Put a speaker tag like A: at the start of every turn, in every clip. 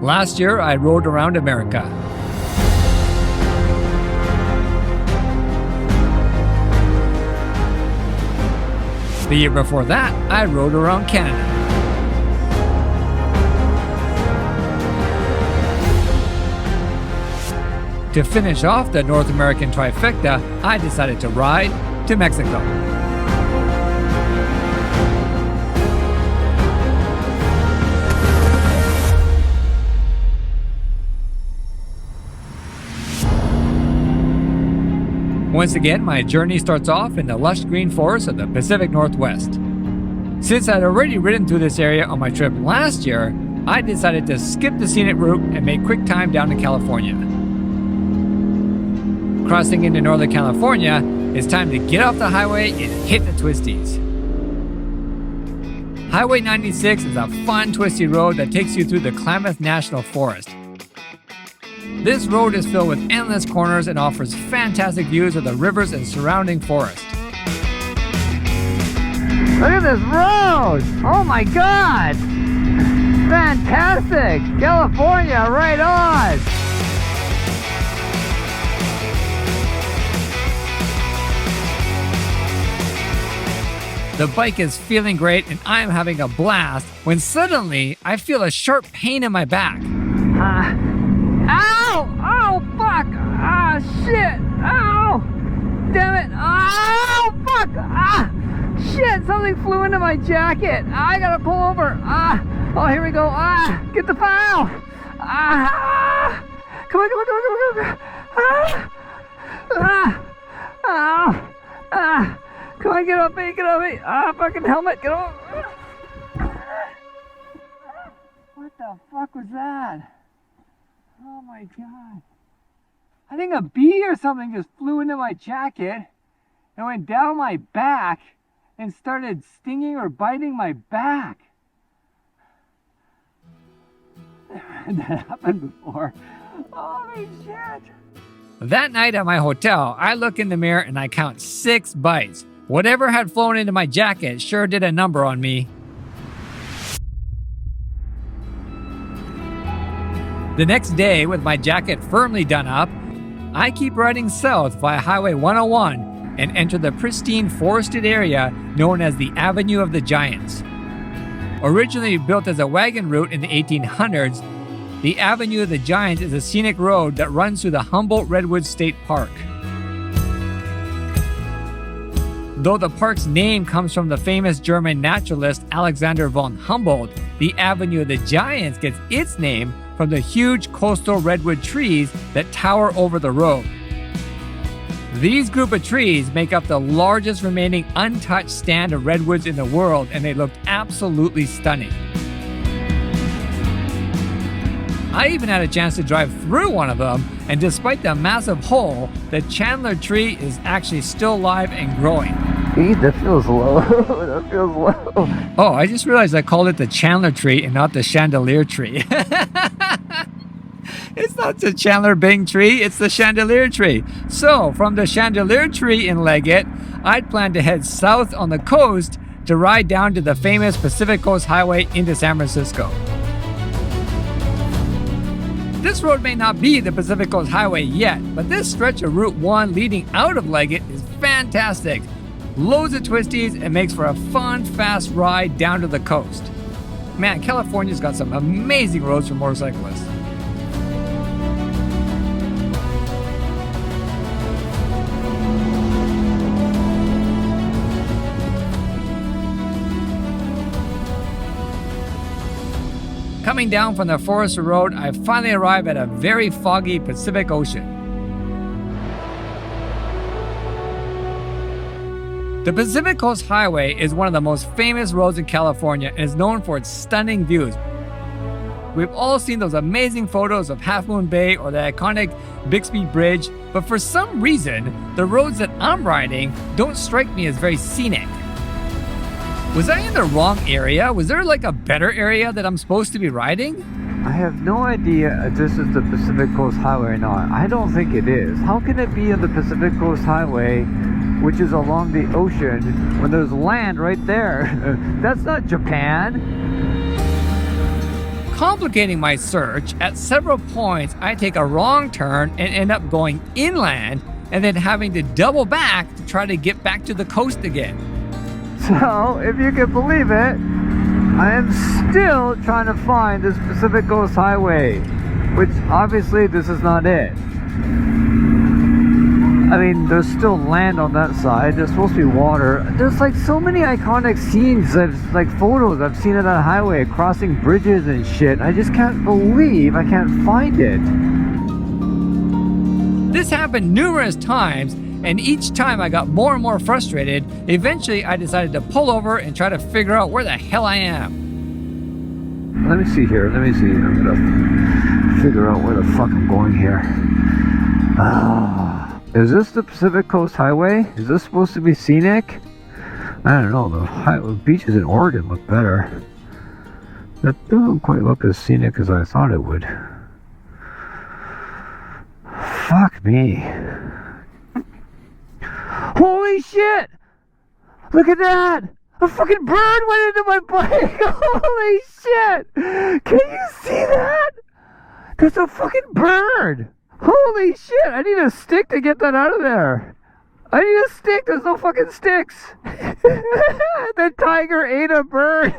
A: Last year, I rode around America. The year before that, I rode around Canada. To finish off the North American trifecta, I decided to ride to Mexico. Once again, my journey starts off in the lush green forests of the Pacific Northwest. Since I'd already ridden through this area on my trip last year, I decided to skip the scenic route and make quick time down to California. Crossing into Northern California, it's time to get off the highway and hit the twisties. Highway 96 is a fun twisty road that takes you through the Klamath National Forest. This road is filled with endless corners and offers fantastic views of the rivers and surrounding forest.
B: Look at this road! Oh my god! Fantastic! California, right on!
A: The bike is feeling great and I am having a blast when suddenly I feel a sharp pain in my back.
B: Ow! Oh, fuck! Ah, shit! Ow! Damn it! Oh, fuck! Ah! Shit! Something flew into my jacket! I gotta pull over! Ah! Oh, here we go! Ah! Get the file! Ah! Come on, come on, come on, come on, come on! Ah! Ah! Ah! Ah! Come on, get off me, get off me! Ah, fucking helmet, get off! What the fuck was that? Oh my god. I think a bee or something just flew into my jacket and went down my back and started stinging or biting my back. That happened before. Holy shit.
A: That night at my hotel, I look in the mirror and I count 6 bites. Whatever had flown into my jacket sure did a number on me. The next day, with my jacket firmly done up, I keep riding south via Highway 101 and enter the pristine forested area known as the Avenue of the Giants. Originally built as a wagon route in the 1800s, the Avenue of the Giants is a scenic road that runs through the Humboldt Redwood State Park. Though the park's name comes from the famous German naturalist Alexander von Humboldt, the Avenue of the Giants gets its name from the huge coastal redwood trees that tower over the road. These group of trees make up the largest remaining untouched stand of redwoods in the world, and they looked absolutely stunning. I even had a chance to drive through one of them, and despite the massive hole, the Chandler tree is actually still alive and growing.
B: That feels low. That feels low.
A: Oh, I just realized I called it the Chandler tree and not the chandelier tree. It's not the Chandler Bing tree, it's the chandelier tree. So, from the chandelier tree in Leggett, I'd planned to head south on the coast to ride down to the famous Pacific Coast Highway into San Francisco. This road may not be the Pacific Coast Highway yet, but this stretch of Route 1 leading out of Leggett is fantastic. Loads of twisties and makes for a fun, fast ride down to the coast. Man, California's got some amazing roads for motorcyclists. Coming down from the forest road, I finally arrive at a very foggy Pacific Ocean. The Pacific Coast Highway is one of the most famous roads in California and is known for its stunning views. We've all seen those amazing photos of Half Moon Bay or the iconic Bixby Bridge, but for some reason, the roads that I'm riding don't strike me as very scenic. Was I in the wrong area? Was there like a better area that I'm supposed to be riding?
B: I have no idea if this is the Pacific Coast Highway or not. I don't think it is. How can it be on the Pacific Coast Highway, which is along the ocean, when there's land right there? That's not Japan.
A: complicating my search, at several points I take a wrong turn and end up going inland and then having to double back to try to get back to the coast again.
B: So, if you can believe it, I am still trying to find this Pacific Coast Highway, which obviously this is not it. I mean, there's still land on that side. There's supposed to be water. There's like so many iconic scenes, like photos I've seen of that highway, crossing bridges and shit. I just can't believe I can't find it.
A: This happened numerous times, and each time I got more and more frustrated. Eventually, I decided to pull over and try to figure out where the hell I am.
B: Let me see here. Let me see. I'm gonna figure out where the fuck I'm going here. Is this the Pacific Coast Highway? Is this supposed to be scenic? I don't know. The beaches in Oregon look better. That doesn't quite look as scenic as I thought it would. Fuck me. Holy shit! Look at that! A fucking bird went into my bike! Holy shit! Can you see that? There's a fucking bird! Holy shit! I need a stick to get that out of there! I need a stick! There's no fucking sticks! The tiger ate a bird!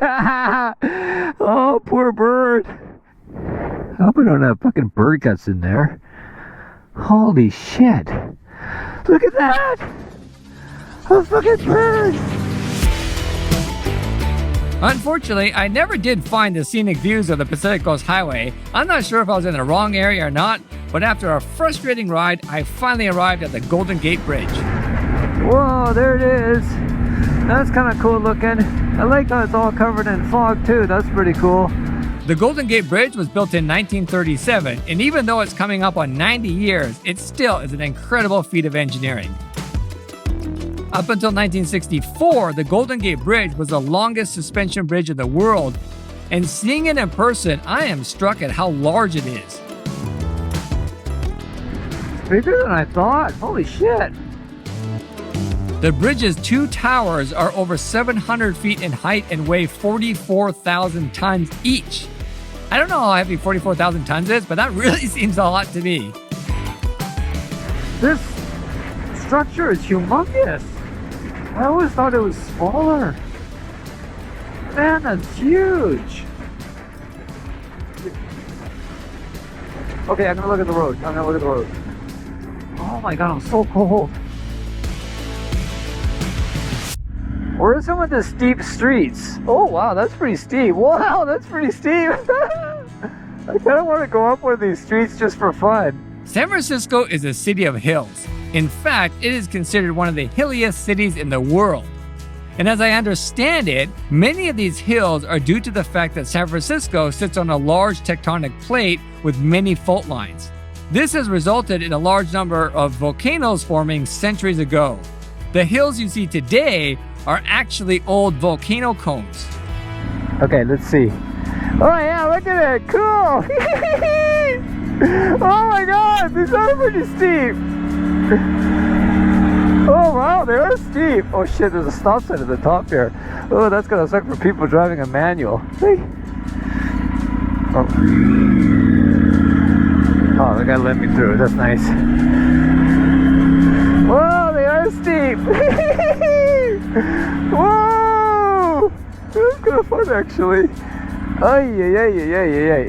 B: Oh, poor bird! I hope I don't have fucking bird guts in there. Holy shit! Look at that! A fucking bird!
A: Unfortunately, I never did find the scenic views of the Pacific Coast Highway. I'm not sure if I was in the wrong area or not, but after a frustrating ride, I finally arrived at the Golden Gate Bridge.
B: Whoa, there it is. That's kind of cool looking. I like how it's all covered in fog too. That's pretty cool.
A: The Golden Gate Bridge was built in 1937, and even though it's coming up on 90 years, it still is an incredible feat of engineering. Up until 1964, the Golden Gate Bridge was the longest suspension bridge in the world, and seeing it in person, I am struck at how large it is.
B: It's bigger than I thought. Holy shit.
A: The bridge's two towers are over 700 feet in height and weigh 44,000 tons each. I don't know how heavy 44,000 tons is, but that really seems a lot to me.
B: This structure is humongous. I always thought it was smaller. Man, that's huge. Okay, I'm gonna look at the road. Oh my god, I'm so cold. Where are some of the steep streets? Oh wow, that's pretty steep. Wow, that's pretty steep. I kind of want to go up one of these streets just for fun.
A: San Francisco is a city of hills. In fact, it is considered one of the hilliest cities in the world. And as I understand it, many of these hills are due to the fact that San Francisco sits on a large tectonic plate with many fault lines. This has resulted in a large number of volcanoes forming centuries ago. The hills you see today are actually old volcano cones.
B: Okay, let's see. Oh yeah, look at it, cool! Oh my god, these are pretty steep! Oh wow, they are steep! Oh shit, there's a stop sign at the top here. Oh, that's gonna suck for people driving a manual. Hey. Oh, they gotta let me through, that's nice. Whoa, they are steep! Whoa! That's kind of fun actually. Ay.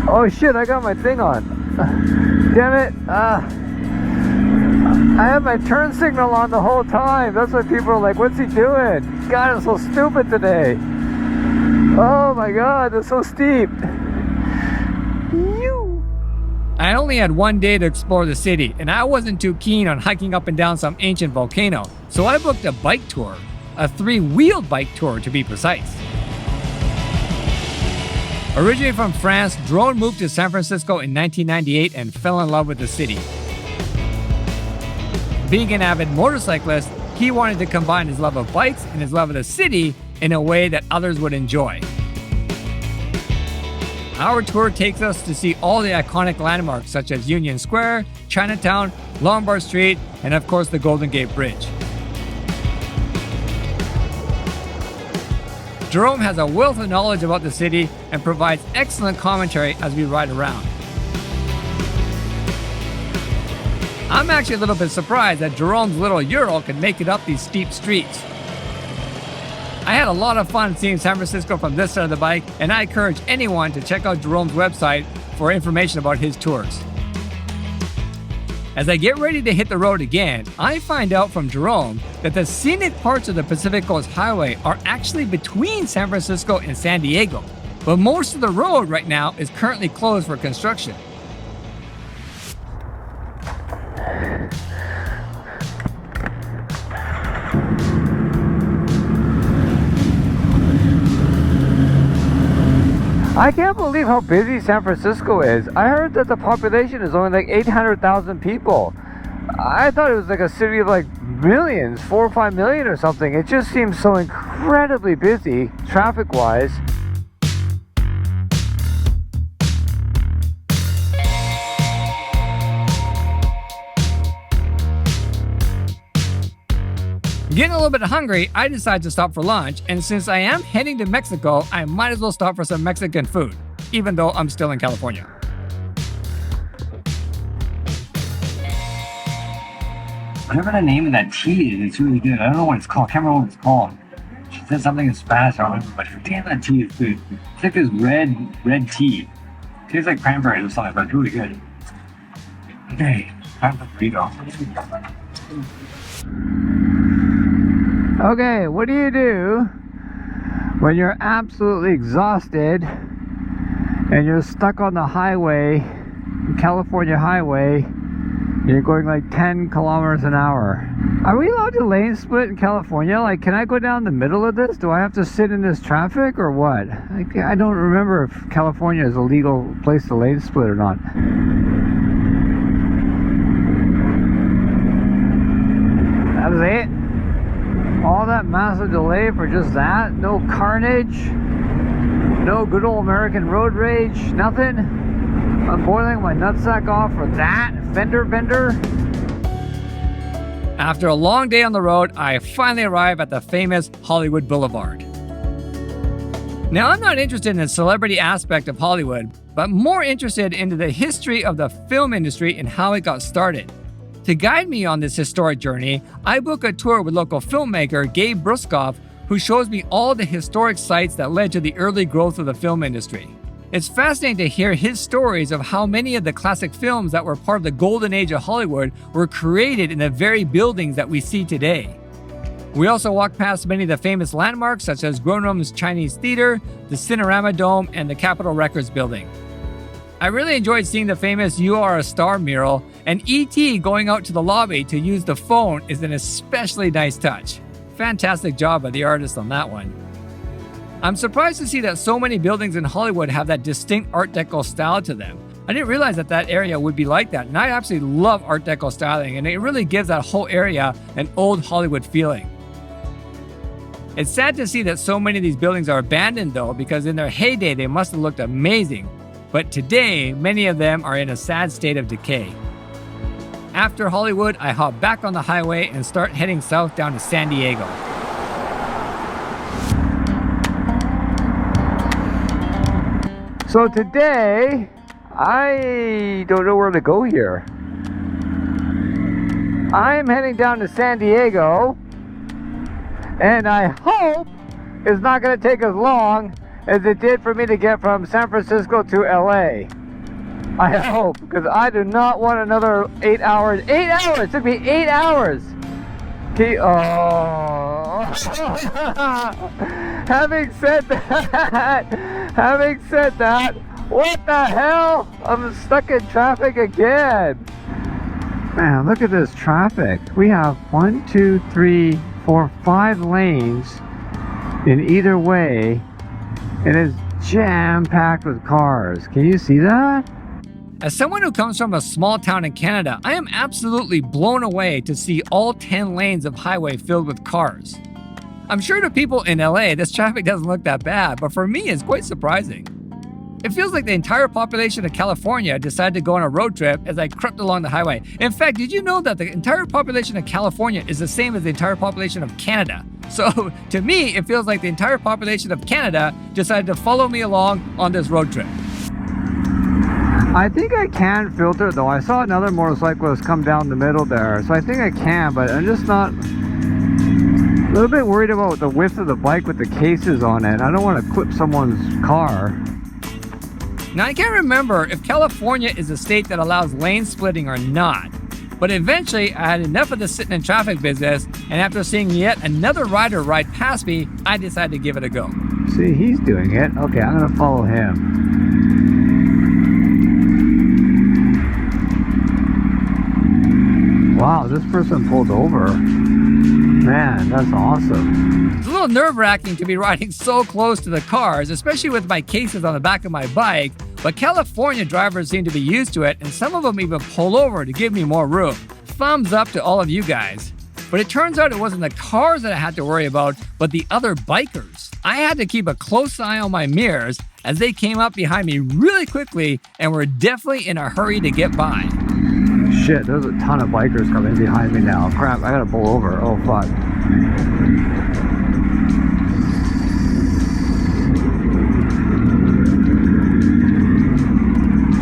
B: Oh shit, I got my thing on. Damn it. I had my turn signal on the whole time. That's why people are like, what's he doing? God, I'm so stupid today. Oh my god, that's so steep.
A: I only had one day to explore the city, and I wasn't too keen on hiking up and down some ancient volcano, so I booked a bike tour, a 3-wheeled bike tour to be precise. Originally from France, Drone moved to San Francisco in 1998 and fell in love with the city. Being an avid motorcyclist, he wanted to combine his love of bikes and his love of the city in a way that others would enjoy. Our tour takes us to see all the iconic landmarks such as Union Square, Chinatown, Lombard Street, and of course the Golden Gate Bridge. Jerome has a wealth of knowledge about the city and provides excellent commentary as we ride around. I'm actually a little bit surprised that Jerome's little Euro can make it up these steep streets. I had a lot of fun seeing San Francisco from this side of the bike, and I encourage anyone to check out Jerome's website for information about his tours. As I get ready to hit the road again, I find out from Jerome that the scenic parts of the Pacific Coast Highway are actually between San Francisco and San Diego, but most of the road right now is currently closed for construction.
B: I can't believe how busy San Francisco is. I heard that the population is only like 800,000 people. I thought it was like a city of like millions, 4 or 5 million or something. It just seems so incredibly busy, traffic-wise.
A: Getting a little bit hungry, I decided to stop for lunch, and since I am heading to Mexico, I might as well stop for some Mexican food, even though I'm still in California.
C: Whatever the name of that tea is, it's really good. I don't know what it's called. I can't remember what it's called. She said something in Spanish, I don't remember, but damn, that tea is good. It's like this red tea. It tastes like cranberries or something, but it's really good. Okay, time for burrito.
B: Okay, what do you do when you're absolutely exhausted and you're stuck on the highway, California highway, and you're going like 10 kilometers an hour? Are we allowed to lane split in California? Like, can I go down the middle of this? Do I have to sit in this traffic or what? I don't remember if California is a legal place to lane split or not. That was it. All that massive delay for just that? No carnage? No good old American road rage? Nothing? I'm boiling my nutsack off for that? Fender bender?
A: After a long day on the road, I finally arrive at the famous Hollywood Boulevard. Now, I'm not interested in the celebrity aspect of Hollywood, but more interested into the history of the film industry and how it got started. To guide me on this historic journey, I book a tour with local filmmaker Gabe Bruskoff, who shows me all the historic sites that led to the early growth of the film industry. It's fascinating to hear his stories of how many of the classic films that were part of the golden age of Hollywood were created in the very buildings that we see today. We also walk past many of the famous landmarks such as Gronum's Chinese Theater, the Cinerama Dome, and the Capitol Records Building. I really enjoyed seeing the famous "You Are a Star" mural, and E.T. going out to the lobby to use the phone is an especially nice touch. Fantastic job by the artist on that one. I'm surprised to see that so many buildings in Hollywood have that distinct Art Deco style to them. I didn't realize that that area would be like that, and I absolutely love Art Deco styling, and it really gives that whole area an old Hollywood feeling. It's sad to see that so many of these buildings are abandoned though, because in their heyday they must have looked amazing. But today, many of them are in a sad state of decay. After Hollywood, I hop back on the highway and start heading south down to San Diego.
B: So today, I don't know where to go here. I'm heading down to San Diego, and I hope it's not going to take as long as it did for me to get from San Francisco to LA. I hope, because I do not want another 8 hours. 8 hours! It took me 8 hours! Having said that, what the hell? I'm stuck in traffic again. Man, look at this traffic. We have 1, 2, 3, 4, 5 lanes in either way, and it's jam-packed with cars. Can you see that?
A: As someone who comes from a small town in Canada, I am absolutely blown away to see all 10 lanes of highway filled with cars. I'm sure to people in LA, this traffic doesn't look that bad, but for me, it's quite surprising. It feels like the entire population of California decided to go on a road trip as I crept along the highway. In fact, did you know that the entire population of California is the same as the entire population of Canada? So to me, it feels like the entire population of Canada decided to follow me along on this road trip.
B: I think I can filter though. I saw another motorcyclist come down the middle there, so I think I can, but I'm just not a little bit worried about the width of the bike with the cases on it. I don't want to clip someone's car.
A: Now I can't remember if California is a state that allows lane splitting or not, but eventually I had enough of the sitting in traffic business, and after seeing yet another rider ride past me, I decided to give it a go.
B: See, he's doing it. Okay, I'm gonna follow him. Wow, this person pulled over. Man, that's awesome.
A: It's a little nerve-wracking to be riding so close to the cars, especially with my cases on the back of my bike, but California drivers seem to be used to it, and some of them even pull over to give me more room. Thumbs up to all of you guys. But it turns out it wasn't the cars that I had to worry about, but the other bikers. I had to keep a close eye on my mirrors as they came up behind me really quickly and were definitely in a hurry to get by.
B: Shit, there's a ton of bikers coming behind me now. Crap, I gotta pull over. Oh, fuck.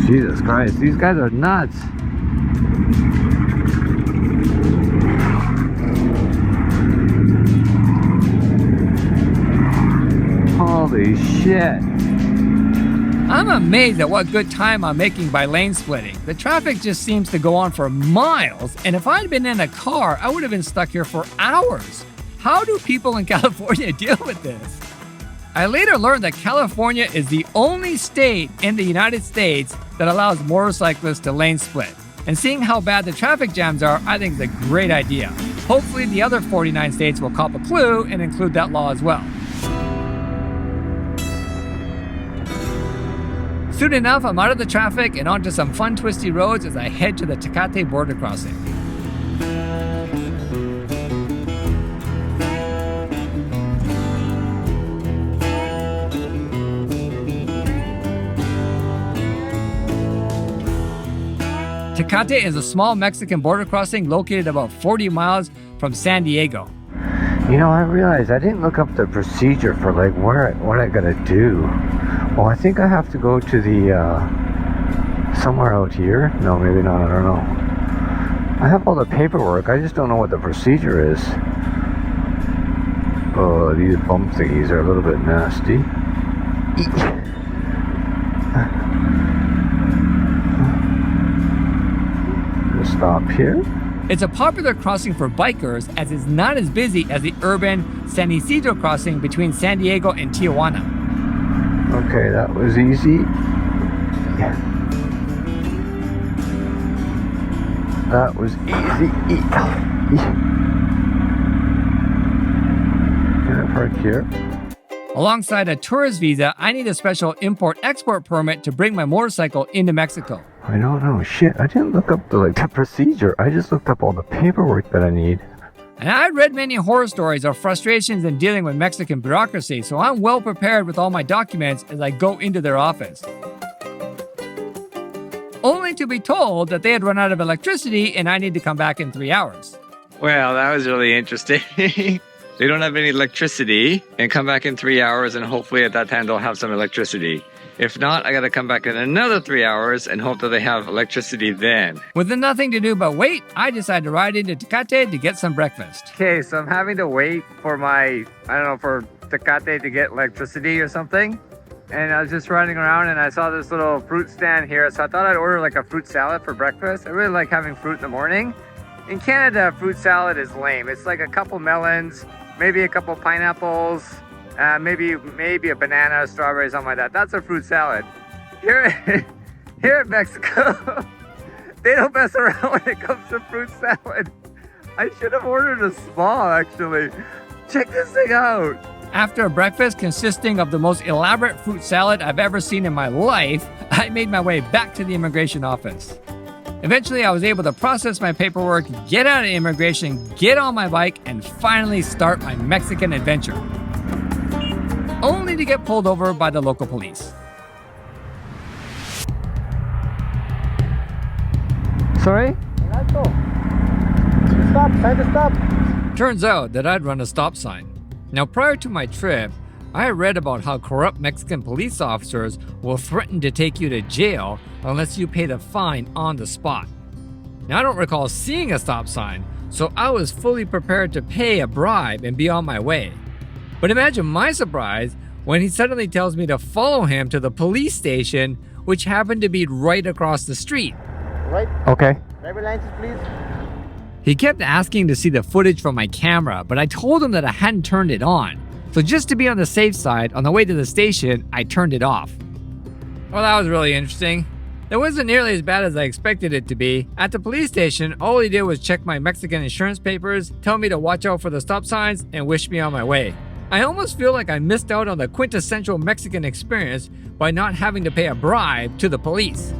B: Jesus Christ, these guys are nuts. Holy shit.
A: I'm amazed at what good time I'm making by lane splitting. The traffic just seems to go on for miles, and if I'd been in a car, I would have been stuck here for hours. How do people in California deal with this? I later learned that California is the only state in the United States that allows motorcyclists to lane split. And seeing how bad the traffic jams are, I think is a great idea. Hopefully the other 49 states will cop a clue and include that law as well. Soon enough, I'm out of the traffic and onto some fun twisty roads as I head to the Tecate border crossing. Tecate is a small Mexican border crossing located about 40 miles from San Diego.
B: You know, I realized I didn't look up the procedure for like what I gotta do. Well, I think I have to go to the somewhere out here. No, maybe not. I don't know. I have all the paperwork. I just don't know what the procedure is. Oh, these bump thingies are a little bit nasty. Just stop here.
A: It's a popular crossing for bikers as it's not as busy as the urban San Isidro crossing between San Diego and Tijuana.
B: Okay, that was easy. Yeah. That was easy. Can I park here?
A: Alongside a tourist visa, I need a special import-export permit to bring my motorcycle into Mexico.
B: I don't know. Shit, I didn't look up the procedure. I just looked up all the paperwork that I need.
A: And I've read many horror stories of frustrations in dealing with Mexican bureaucracy, so I'm well prepared with all my documents as I go into their office. Only to be told that they had run out of electricity and I need to come back in 3 hours.
D: Well, that was really interesting. They don't have any electricity and come back in 3 hours, and hopefully at that time they'll have some electricity. If not, I gotta come back in another 3 hours and hope that they have electricity then.
A: With nothing to do but wait, I decided to ride into Tecate to get some breakfast.
B: Okay, so I'm having to wait for for Tecate to get electricity or something. And I was just running around and I saw this little fruit stand here. So I thought I'd order like a fruit salad for breakfast. I really like having fruit in the morning. In Canada, fruit salad is lame. It's like a couple melons, maybe a couple pineapples, maybe a banana, strawberry, something like that. That's a fruit salad. Here in Mexico, they don't mess around when it comes to fruit salad. I should have ordered a small, actually. Check this thing out.
A: After a breakfast consisting of the most elaborate fruit salad I've ever seen in my life, I made my way back to the immigration office. Eventually, I was able to process my paperwork, get out of immigration, get on my bike, and finally start my Mexican adventure. Only to get pulled over by the local police.
B: Sorry?
E: Stop, time to stop.
A: Turns out that I'd run a stop sign. Now, prior to my trip, I read about how corrupt Mexican police officers will threaten to take you to jail unless you pay the fine on the spot. Now, I don't recall seeing a stop sign, so I was fully prepared to pay a bribe and be on my way. But imagine my surprise when he suddenly tells me to follow him to the police station, which happened to be right across the street.
E: Right?
A: Okay.
E: Driver license, please.
A: He kept asking to see the footage from my camera, but I told him that I hadn't turned it on. So just to be on the safe side, on the way to the station, I turned it off. Well, that was really interesting. It wasn't nearly as bad as I expected it to be. At the police station, all he did was check my Mexican insurance papers, tell me to watch out for the stop signs, and wish me on my way. I almost feel like I missed out on the quintessential Mexican experience by not having to pay a bribe to the police.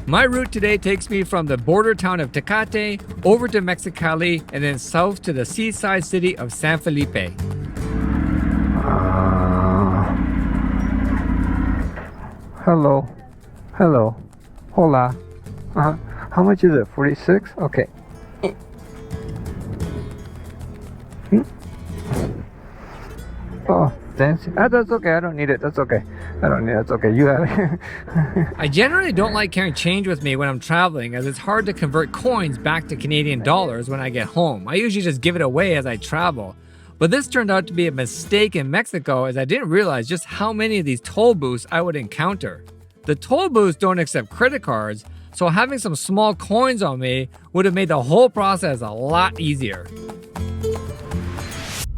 A: My route today takes me from the border town of Tecate over to Mexicali and then south to the seaside city of San Felipe.
B: Hello. Hola. How much is it? 46? Okay. Oh, thanks. That's okay. I don't need it. That's okay. That's okay. You have it.
A: I generally don't like carrying change with me when I'm traveling, as it's hard to convert coins back to Canadian dollars when I get home. I usually just give it away as I travel. But this turned out to be a mistake in Mexico, as I didn't realize just how many of these toll booths I would encounter. The toll booths don't accept credit cards, so having some small coins on me would have made the whole process a lot easier.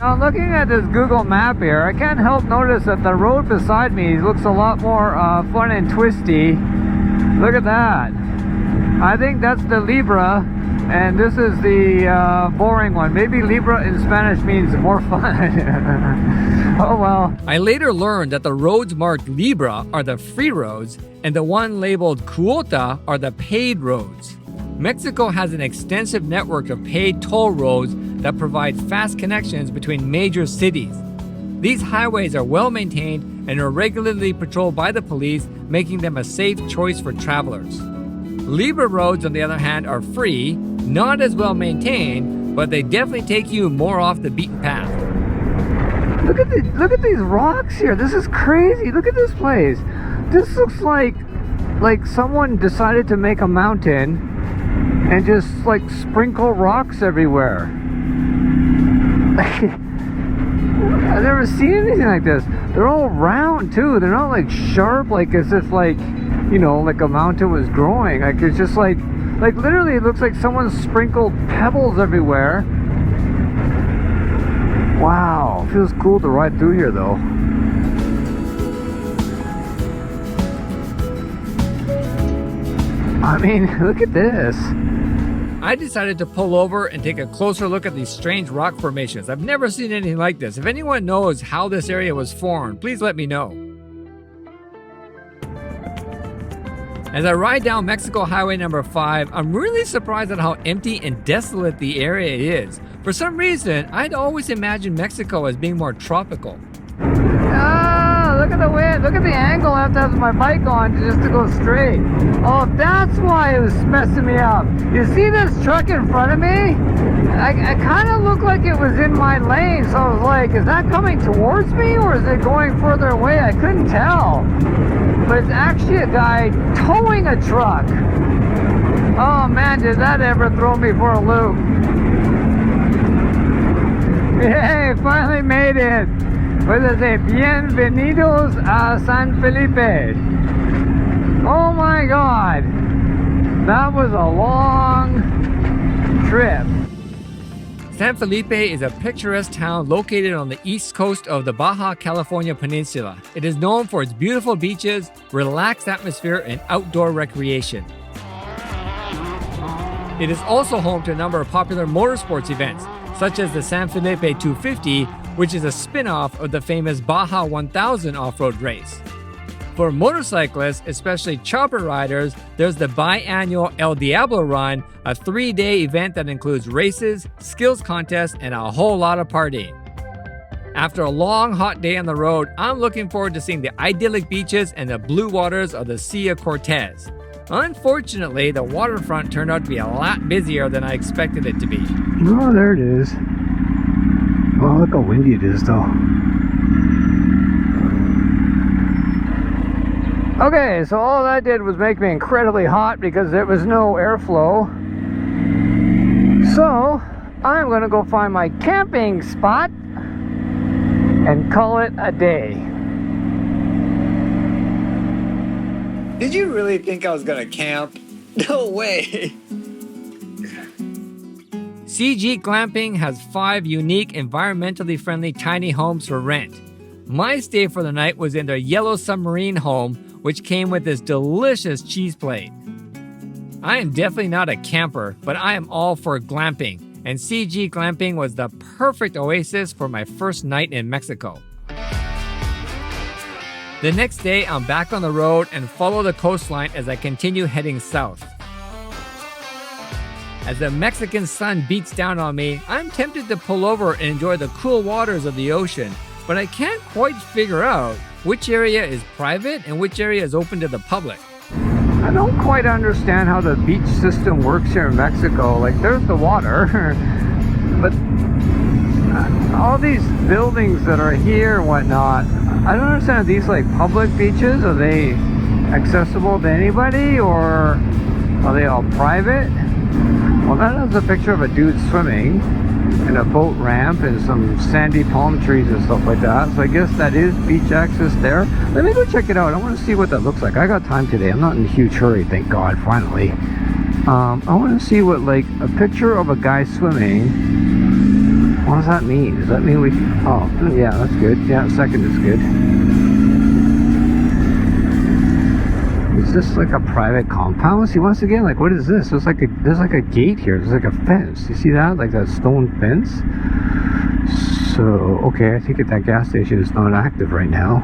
B: Now, looking at this Google map here, I can't help notice that the road beside me looks a lot more fun and twisty. Look at that. I think that's the Libra, and this is the boring one. Maybe Libra in Spanish means more fun. Oh well.
A: I later learned that the roads marked Libra are the free roads, and the one labeled Cuota are the paid roads. Mexico has an extensive network of paid toll roads that provide fast connections between major cities. These highways are well maintained and are regularly patrolled by the police, making them a safe choice for travelers. Libra roads, on the other hand, are free, not as well maintained, but they definitely take you more off the beaten path.
B: Look at these rocks here. This is crazy. Look at this place. This looks like someone decided to make a mountain and just like sprinkle rocks everywhere. I've never seen anything like this. They're all round too. They're not like sharp, like as if like, you know, like a mountain was growing. Like it's just like literally it looks like someone sprinkled pebbles everywhere. Wow, feels cool to ride through here though. I mean, look at this.
A: I decided to pull over and take a closer look at these strange rock formations. I've never seen anything like this. If anyone knows how this area was formed, please let me know. As I ride down Mexico Highway number 5, I'm really surprised at how empty and desolate the area is. For some reason, I'd always imagined Mexico as being more tropical.
B: Look at the wind. Look at the angle I have to have my bike on just to go straight. Oh, that's why it was messing me up. You see this truck in front of me? I kind of looked like it was in my lane, so I was like, is that coming towards me or is it going further away? I couldn't tell. But it's actually a guy towing a truck. Oh man, did that ever throw me for a loop. Yay, finally made it. What does it say? Bienvenidos a San Felipe. Oh my god. That was a long trip.
A: San Felipe is a picturesque town located on the east coast of the Baja California Peninsula. It is known for its beautiful beaches, relaxed atmosphere, and outdoor recreation. It is also home to a number of popular motorsports events, such as the San Felipe 250, which is a spin-off of the famous Baja 1000 off-road race. For motorcyclists, especially chopper riders, there's the biannual El Diablo Run, a 3-day event that includes races, skills contests, and a whole lot of partying. After a long, hot day on the road, I'm looking forward to seeing the idyllic beaches and the blue waters of the Sea of Cortez. Unfortunately, the waterfront turned out to be a lot busier than I expected it to be.
B: Oh, there it is.
C: Oh, look how windy it is though.
B: Okay, so all that did was make me incredibly hot because there was no airflow. So I'm gonna go find my camping spot and call it a day.
A: Did you really think I was gonna camp? No way! CG Glamping has 5 unique, environmentally friendly tiny homes for rent. My stay for the night was in their yellow submarine home, which came with this delicious cheese plate. I am definitely not a camper, but I am all for glamping, and CG Glamping was the perfect oasis for my first night in Mexico. The next day, I'm back on the road and follow the coastline as I continue heading south. As the Mexican sun beats down on me, I'm tempted to pull over and enjoy the cool waters of the ocean, but I can't quite figure out which area is private and which area is open to the public.
B: I don't quite understand how the beach system works here in Mexico. Like, there's the water, but all these buildings that are here and whatnot, I don't understand, are these like public beaches? Are they accessible to anybody, or are they all private? Well, that is a picture of a dude swimming and a boat ramp and some sandy palm trees and stuff like that. So I guess that is beach access there. Let me go check it out. I want to see what that looks like. I got time today. I'm not in a huge hurry, thank God, finally. I want to see what, like, a picture of a guy swimming. What does that mean? Does that mean we... Oh, yeah, that's good. Yeah, second is good. Is this like a private compound? See, once again, like, what is this? There's like a gate here. There's like a fence. You see that? Like that stone fence. So, okay, I think that gas station is not active right now.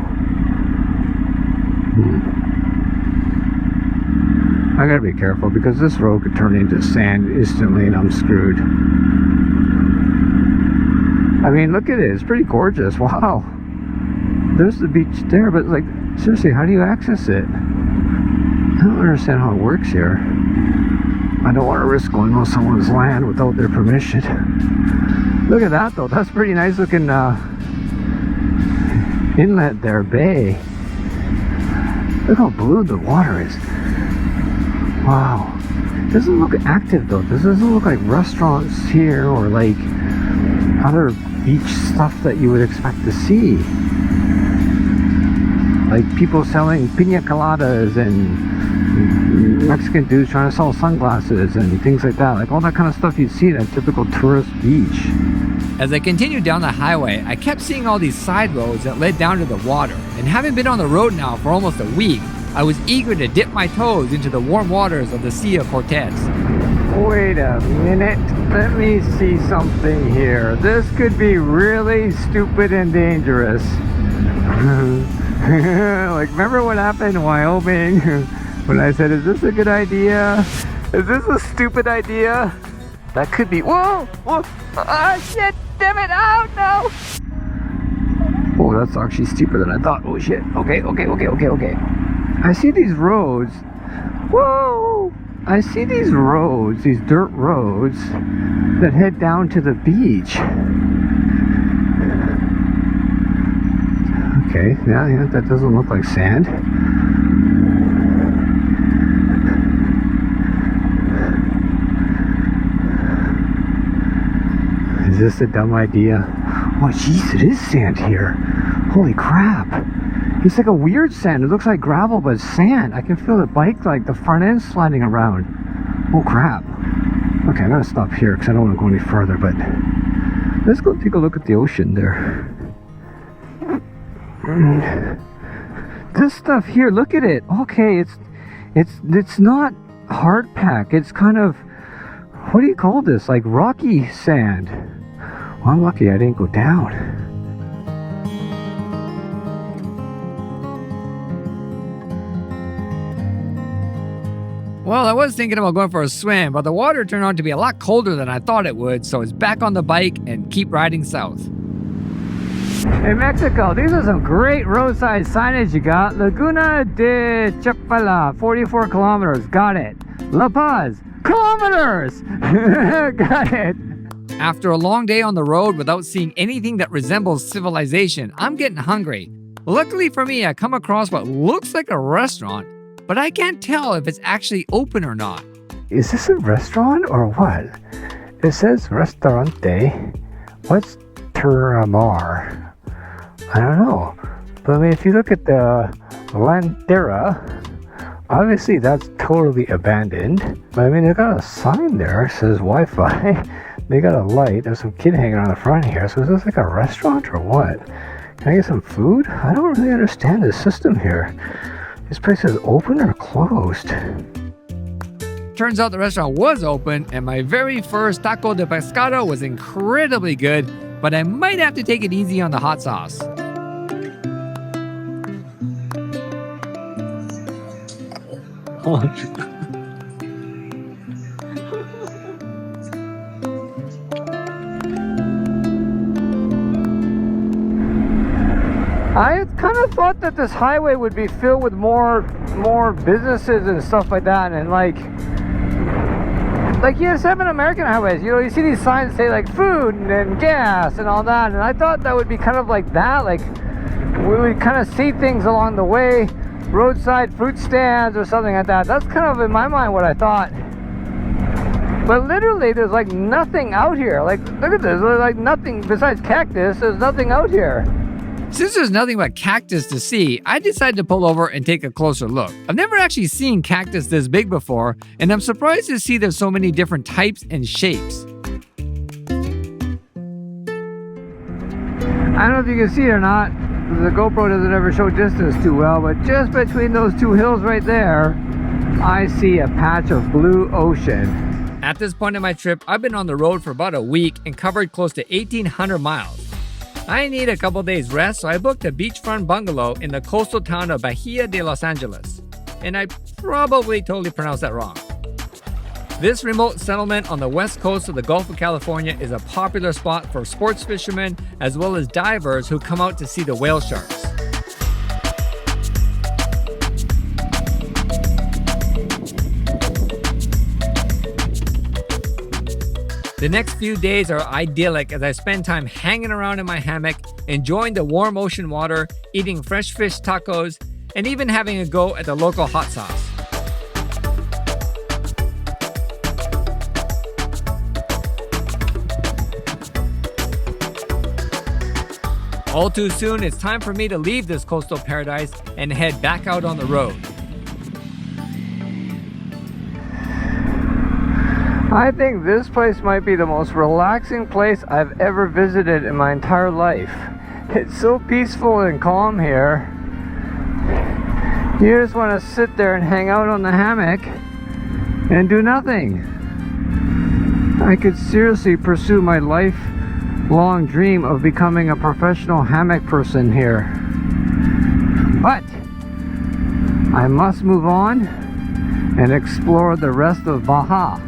B: I gotta be careful because this road could turn into sand instantly and I'm screwed. I mean, look at it. It's pretty gorgeous. Wow. There's the beach there, but like, seriously, how do you access it? I don't understand how it works here. I don't want to risk going on someone's land without their permission. Look at that though. That's pretty nice looking inlet there, bay. Look how blue the water is. Wow. It doesn't look active though. This doesn't look like restaurants here or like other beach stuff that you would expect to see. Like people selling pina coladas and Mexican dudes trying to sell sunglasses and things like that. Like all that kind of stuff you'd see at a typical tourist beach.
A: As I continued down the highway, I kept seeing all these side roads that led down to the water. And having been on the road now for almost a week, I was eager to dip my toes into the warm waters of the Sea of Cortez.
B: Wait a minute. Let me see something here. This could be really stupid and dangerous. Like, remember what happened in Wyoming when I said, is this a good idea? Is this a stupid idea? That could be. Whoa! Whoa! Ah, shit! Damn it! Oh, no! Oh, that's actually steeper than I thought. Oh, shit. Okay. I see these roads. Whoa! I see these roads, these dirt roads that head down to the beach. Okay, yeah, that doesn't look like sand. Is this a dumb idea? Oh, jeez, it is sand here. Holy crap. It's like a weird sand. It looks like gravel, but it's sand. I can feel the bike, like the front end sliding around. Oh, crap. Okay, I'm going to stop here because I don't want to go any further, but let's go take a look at the ocean there. This stuff here, look at it. Okay, it's not hard pack. It's kind of, what do you call this? Like rocky sand. Well, I'm lucky I didn't go down.
A: Well, I was thinking about going for a swim, but the water turned out to be a lot colder than I thought it would, so it's back on the bike and keep riding south.
B: In Mexico, these are some great roadside signage you got. Laguna de Chapala, 44 kilometers, got it. La Paz, kilometers, got it.
A: After a long day on the road without seeing anything that resembles civilization, I'm getting hungry. Luckily for me, I come across what looks like a restaurant, but I can't tell if it's actually open or not.
B: Is this a restaurant or what? It says Restaurante. What's Terramar? I don't know. But I mean, if you look at the Lantera, obviously that's totally abandoned. But I mean, they got a sign there. It says Wi-Fi. They got a light. There's some kid hanging on the front here. So is this like a restaurant or what? Can I get some food? I don't really understand the system here. This place is open or closed?
A: Turns out the restaurant was open, and my very first taco de pescado was incredibly good, but I might have to take it easy on the hot sauce.
B: I kind of thought that this highway would be filled with more businesses and stuff like that, and like you have American highways, you know, you see these signs that say like food and gas and all that, and I thought that would be kind of like that, like we would kind of see things along the way, roadside fruit stands or something like that. That's kind of in my mind what I thought. But literally there's like nothing out here. Like, look at this, there's like nothing besides cactus. There's nothing out here.
A: Since there's nothing but cactus to see, I decided to pull over and take a closer look. I've never actually seen cactus this big before, and I'm surprised to see there's so many different types and shapes.
B: I don't know if you can see it or not. The GoPro doesn't ever show distance too well, but just between those two hills right there, I see a patch of blue ocean.
A: At this point in my trip, I've been on the road for about a week and covered close to 1,800 miles. I need a couple days rest, so I booked a beachfront bungalow in the coastal town of Bahia De Los Angeles. And I probably totally pronounced that wrong. This remote settlement on the west coast of the Gulf of California is a popular spot for sports fishermen as well as divers who come out to see the whale sharks. The next few days are idyllic as I spend time hanging around in my hammock, enjoying the warm ocean water, eating fresh fish tacos, and even having a go at the local hot sauce. All too soon, it's time for me to leave this coastal paradise and head back out on the road.
B: I think this place might be the most relaxing place I've ever visited in my entire life. It's so peaceful and calm here. You just want to sit there and hang out on the hammock and do nothing. I could seriously pursue my lifelong dream of becoming a professional hammock person here. But I must move on and explore the rest of Baja.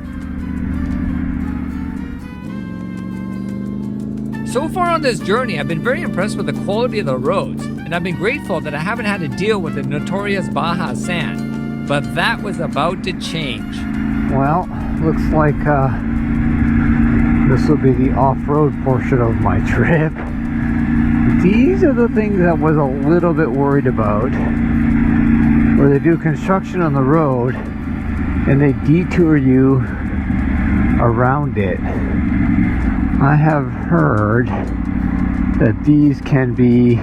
A: So far on this journey, I've been very impressed with the quality of the roads, and I've been grateful that I haven't had to deal with the notorious Baja Sand. But that was about to change.
B: Well, looks like this will be the off-road portion of my trip. These are the things I was a little bit worried about, where they do construction on the road and they detour you around it. I have heard that these can be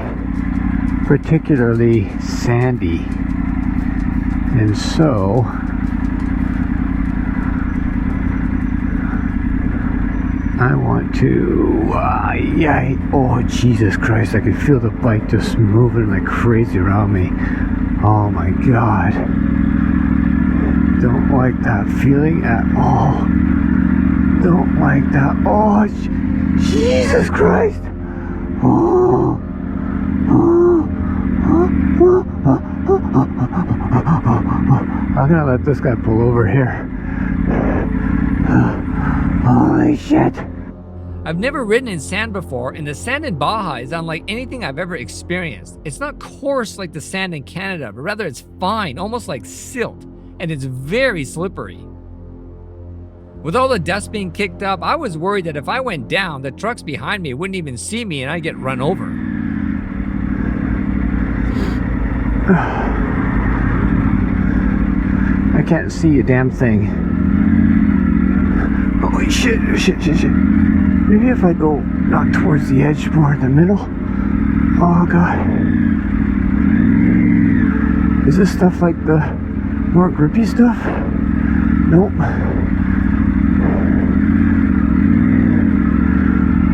B: particularly sandy, and so I want to oh Jesus Christ, I can feel the bike just moving like crazy around me. Oh my God, don't like that feeling at all. Don't like that. Oh, Jesus Christ. Oh. I'm gonna let this guy pull over here. Holy shit.
A: I've never ridden in sand before, and the sand in Baja is unlike anything I've ever experienced. It's not coarse like the sand in Canada, but rather it's fine, almost like silt, and it's very slippery. With all the dust being kicked up, I was worried that if I went down, the trucks behind me wouldn't even see me and I'd get run over.
B: I can't see a damn thing. Holy shit. Maybe if I go not towards the edge, more in the middle. Oh god. Is this stuff like the more grippy stuff? Nope.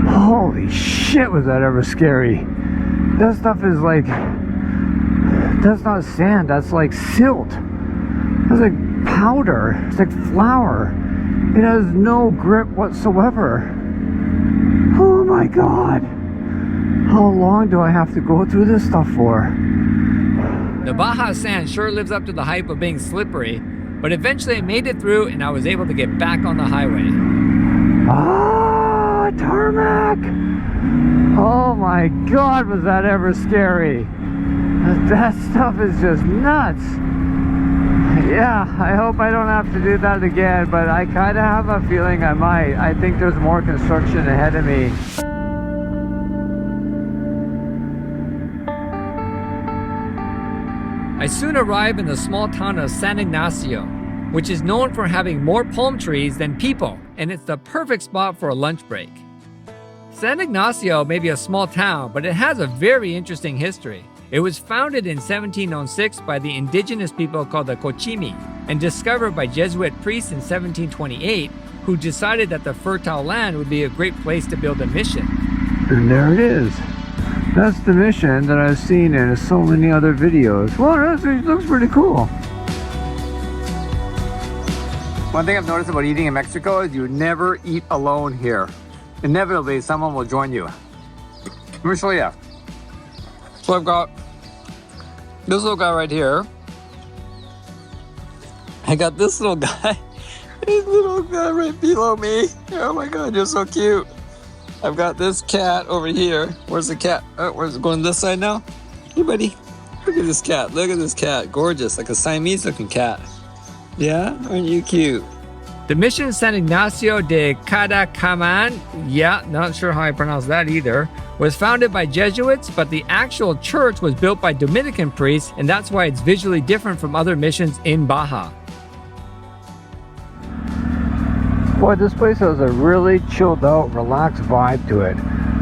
B: Holy shit, was that ever scary. That stuff is like, that's not sand, that's like silt. That's like powder. It's like flour. It has no grip whatsoever. Oh my god. How long do I have to go through this stuff for?
A: The Baja Sand sure lives up to the hype of being slippery, but eventually I made it through and I was able to get back on the highway.
B: Ah, tarmac! Oh my god, was that ever scary. That stuff is just nuts. Yeah, I hope I don't have to do that again, but I kind of have a feeling I might. I think there's more construction ahead of me.
A: I soon arrived in the small town of San Ignasio, which is known for having more palm trees than people, and it's the perfect spot for a lunch break. San Ignasio may be a small town, but it has a very interesting history. It was founded in 1706 by the indigenous people called the Cochimi and discovered by Jesuit priests in 1728 who decided that the fertile land would be a great place to build a mission.
B: And there it is. That's the mission that I've seen in so many other videos. Well, it looks pretty cool.
A: One thing I've noticed about eating in Mexico is you never eat alone here. Inevitably, someone will join you. Let me show you. So I've got this little guy right here. I got this little guy. This little guy right below me. Oh my god, you're so cute. I've got this cat over here. Where's the cat? Oh, where's it going this side now? Hey buddy. Look at this cat. Look at this cat. Gorgeous. Like a Siamese looking cat. Yeah? Aren't you cute? The mission San Ignacio de Cadacaman, yeah, not sure how I pronounce that either, was founded by Jesuits, but the actual church was built by Dominican priests, and that's why it's visually different from other missions in Baja.
B: Boy, this place has a really chilled out, relaxed vibe to it.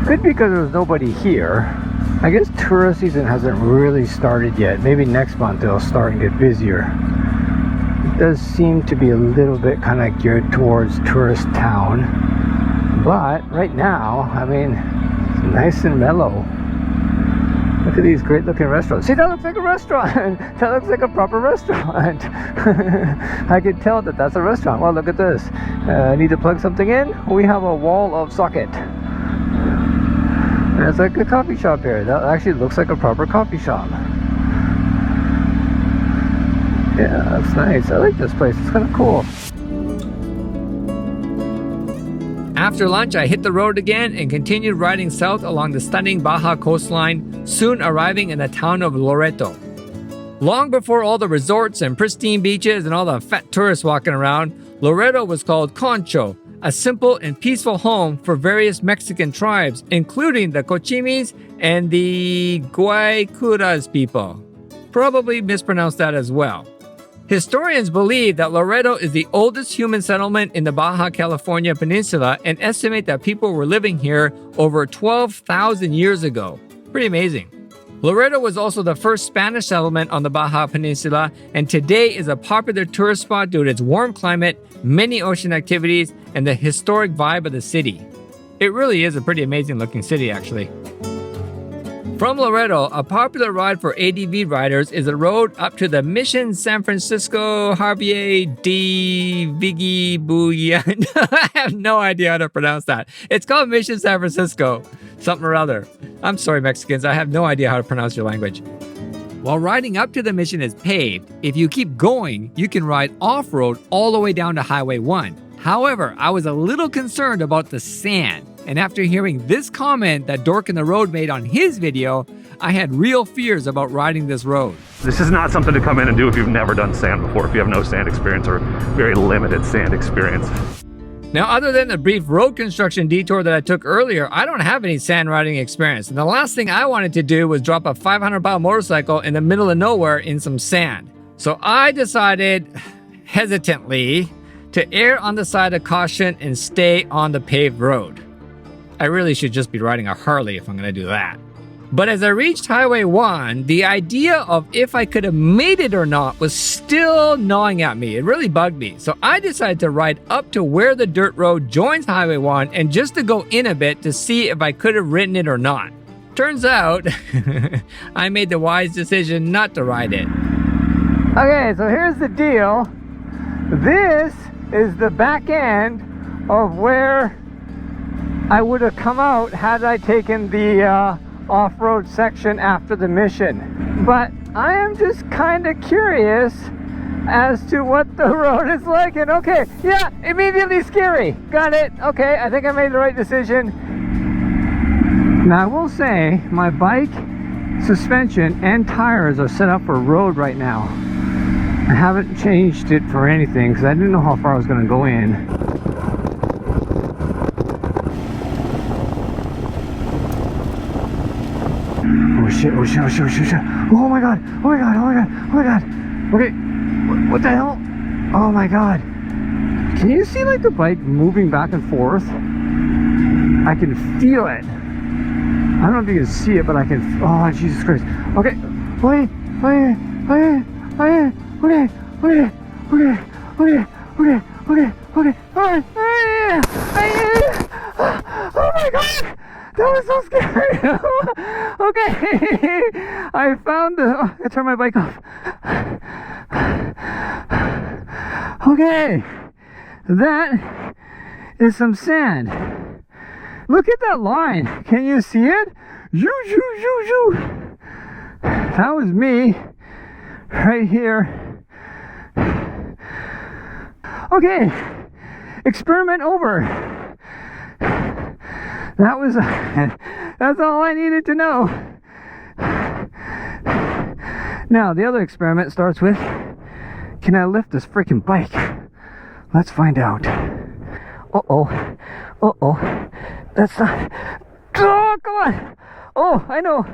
B: Could be because there's nobody here. I guess tourist season hasn't really started yet. Maybe next month it'll start and get busier. It does seem to be a little bit kind of geared towards tourist town. But right now, I mean, it's nice and mellow. Look at these great looking restaurants. See, that looks like a restaurant. That looks like a proper restaurant. I can tell that that's a restaurant. Well, look at this. I need to plug something in. We have a wall of socket. And it's like a coffee shop here. That actually looks like a proper coffee shop. Yeah, that's nice. I like this place. It's kind of cool.
A: After lunch, I hit the road again and continued riding south along the stunning Baja coastline, soon arriving in the town of Loreto. Long before all the resorts and pristine beaches and all the fat tourists walking around, Loreto was called Concho, a simple and peaceful home for various Mexican tribes, including the Cochimis and the Guaycuras people. Probably mispronounced that as well. Historians believe that Loreto is the oldest human settlement in the Baja California Peninsula and estimate that people were living here over 12,000 years ago. Pretty amazing. Loreto was also the first Spanish settlement on the Baja Peninsula and today is a popular tourist spot due to its warm climate, many ocean activities, and the historic vibe of the city. It really is a pretty amazing looking city actually. From Loreto, a popular ride for ADV riders is a road up to the Mission San Francisco Javier de Vigibuyan. I have no idea how to pronounce that. It's called Mission San Francisco, something or other. I'm sorry, Mexicans, I have no idea how to pronounce your language. While riding up to the mission is paved, if you keep going, you can ride off-road all the way down to Highway 1. However, I was a little concerned about the sand. And after hearing this comment that Dork in the Road made on his video, I had real fears about riding this road.
E: This is not something to come in and do if you've never done sand before, if you have no sand experience or very limited sand experience.
A: Now, other than the brief road construction detour that I took earlier, I don't have any sand riding experience. And the last thing I wanted to do was drop a 500-pound motorcycle in the middle of nowhere in some sand. So I decided, hesitantly, to err on the side of caution and stay on the paved road. I really should just be riding a Harley if I'm going to do that. But as I reached Highway 1, the idea of if I could have made it or not was still gnawing at me. It really bugged me. So I decided to ride up to where the dirt road joins Highway 1 and just to go in a bit to see if I could have ridden it or not. Turns out, I made the wise decision not to ride it.
B: Okay, so here's the deal. This is the back end of where I would have come out had I taken the off-road section after the mission. But I am just kind of curious as to what the road is like. And okay, yeah, immediately scary. Got it. Okay, I think I made the right decision. Now I will say my bike suspension and tires are set up for road right now. I haven't changed it for anything because I didn't know how far I was going to go in. Oh shit, oh shit, oh shit, oh shit, oh shit. Oh my god, oh my god, oh my god, oh my god. Okay, what the hell? Oh my god. Can you see like the bike moving back and forth? I can feel it. I don't know if you can see it, but I can. Oh, Jesus Christ. Okay, okay, okay, okay, okay, okay, okay, okay, okay, okay, okay, okay, alright, oh my god! That was so scary. Okay, I found the. Oh, I turned my bike off. Okay, that is some sand. Look at that line. Can you see it? Yoo, yoo, yoo, yoo. That was me right here. Okay, experiment over. That was, that's all I needed to know. Now, the other experiment starts with, can I lift this freaking bike? Let's find out. Uh-oh. Uh-oh. That's not, oh, come on. Oh, I know.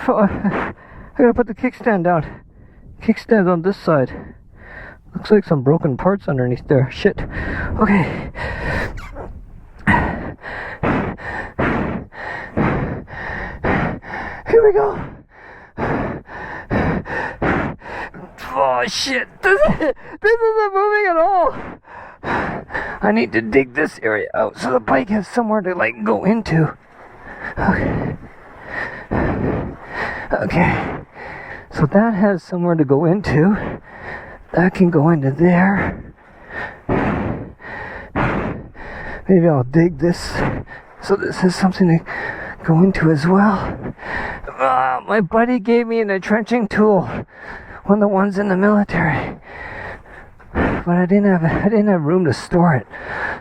B: I gotta put the kickstand down. Kickstand on this side. Looks like some broken parts underneath there. Shit. Okay. Here we go. Oh shit, this isn't moving at all. I need to dig this area out so the bike has somewhere to like go into. Okay. Okay. So that has somewhere to go into. That can go into there. Maybe I'll dig this so this has something to go into as well. My buddy gave me an entrenching tool, one of the ones in the military, but I didn't have room to store it,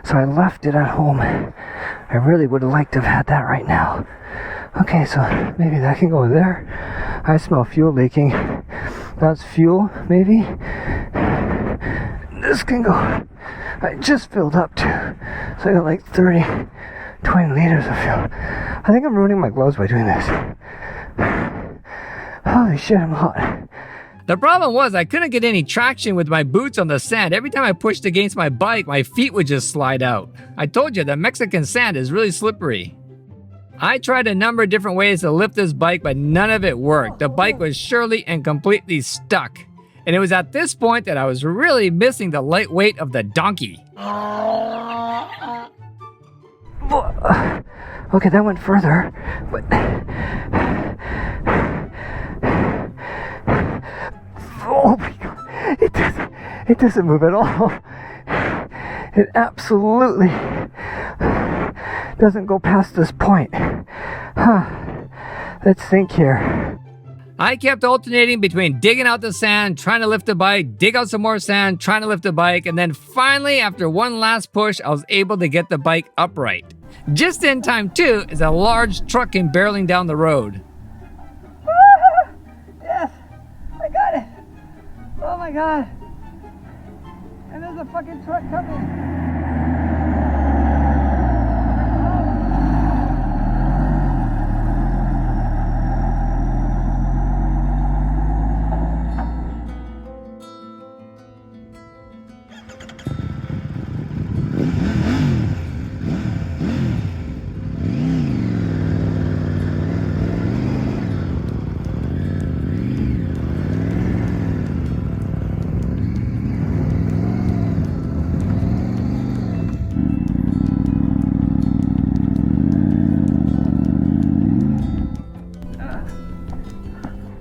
B: so I left it at home. I really would have liked to have had that right now. Okay, so maybe that can go there. I smell fuel leaking. That's fuel, maybe. This can go. I just filled up too, so I got like 20 liters of fuel. I think I'm ruining my gloves by doing this. Holy shit, I'm hot.
A: The problem was I couldn't get any traction with my boots on the sand. Every time I pushed against my bike, my feet would just slide out. I told you, the Mexican sand is really slippery. I tried a number of different ways to lift this bike, but none of it worked. The bike was surely and completely stuck. And it was at this point that I was really missing the light weight of the donkey.
B: Okay, that went further, but... Oh my god, it doesn't move at all. It absolutely doesn't go past this point. Let's think here.
A: I kept alternating between digging out the sand, trying to lift the bike, dig out some more sand, trying to lift the bike, and then finally, after one last push, I was able to get the bike upright. Just in time, too, as a large truck came barreling down the road.
B: Yes, I got it. Oh my god. And there's a fucking truck coming.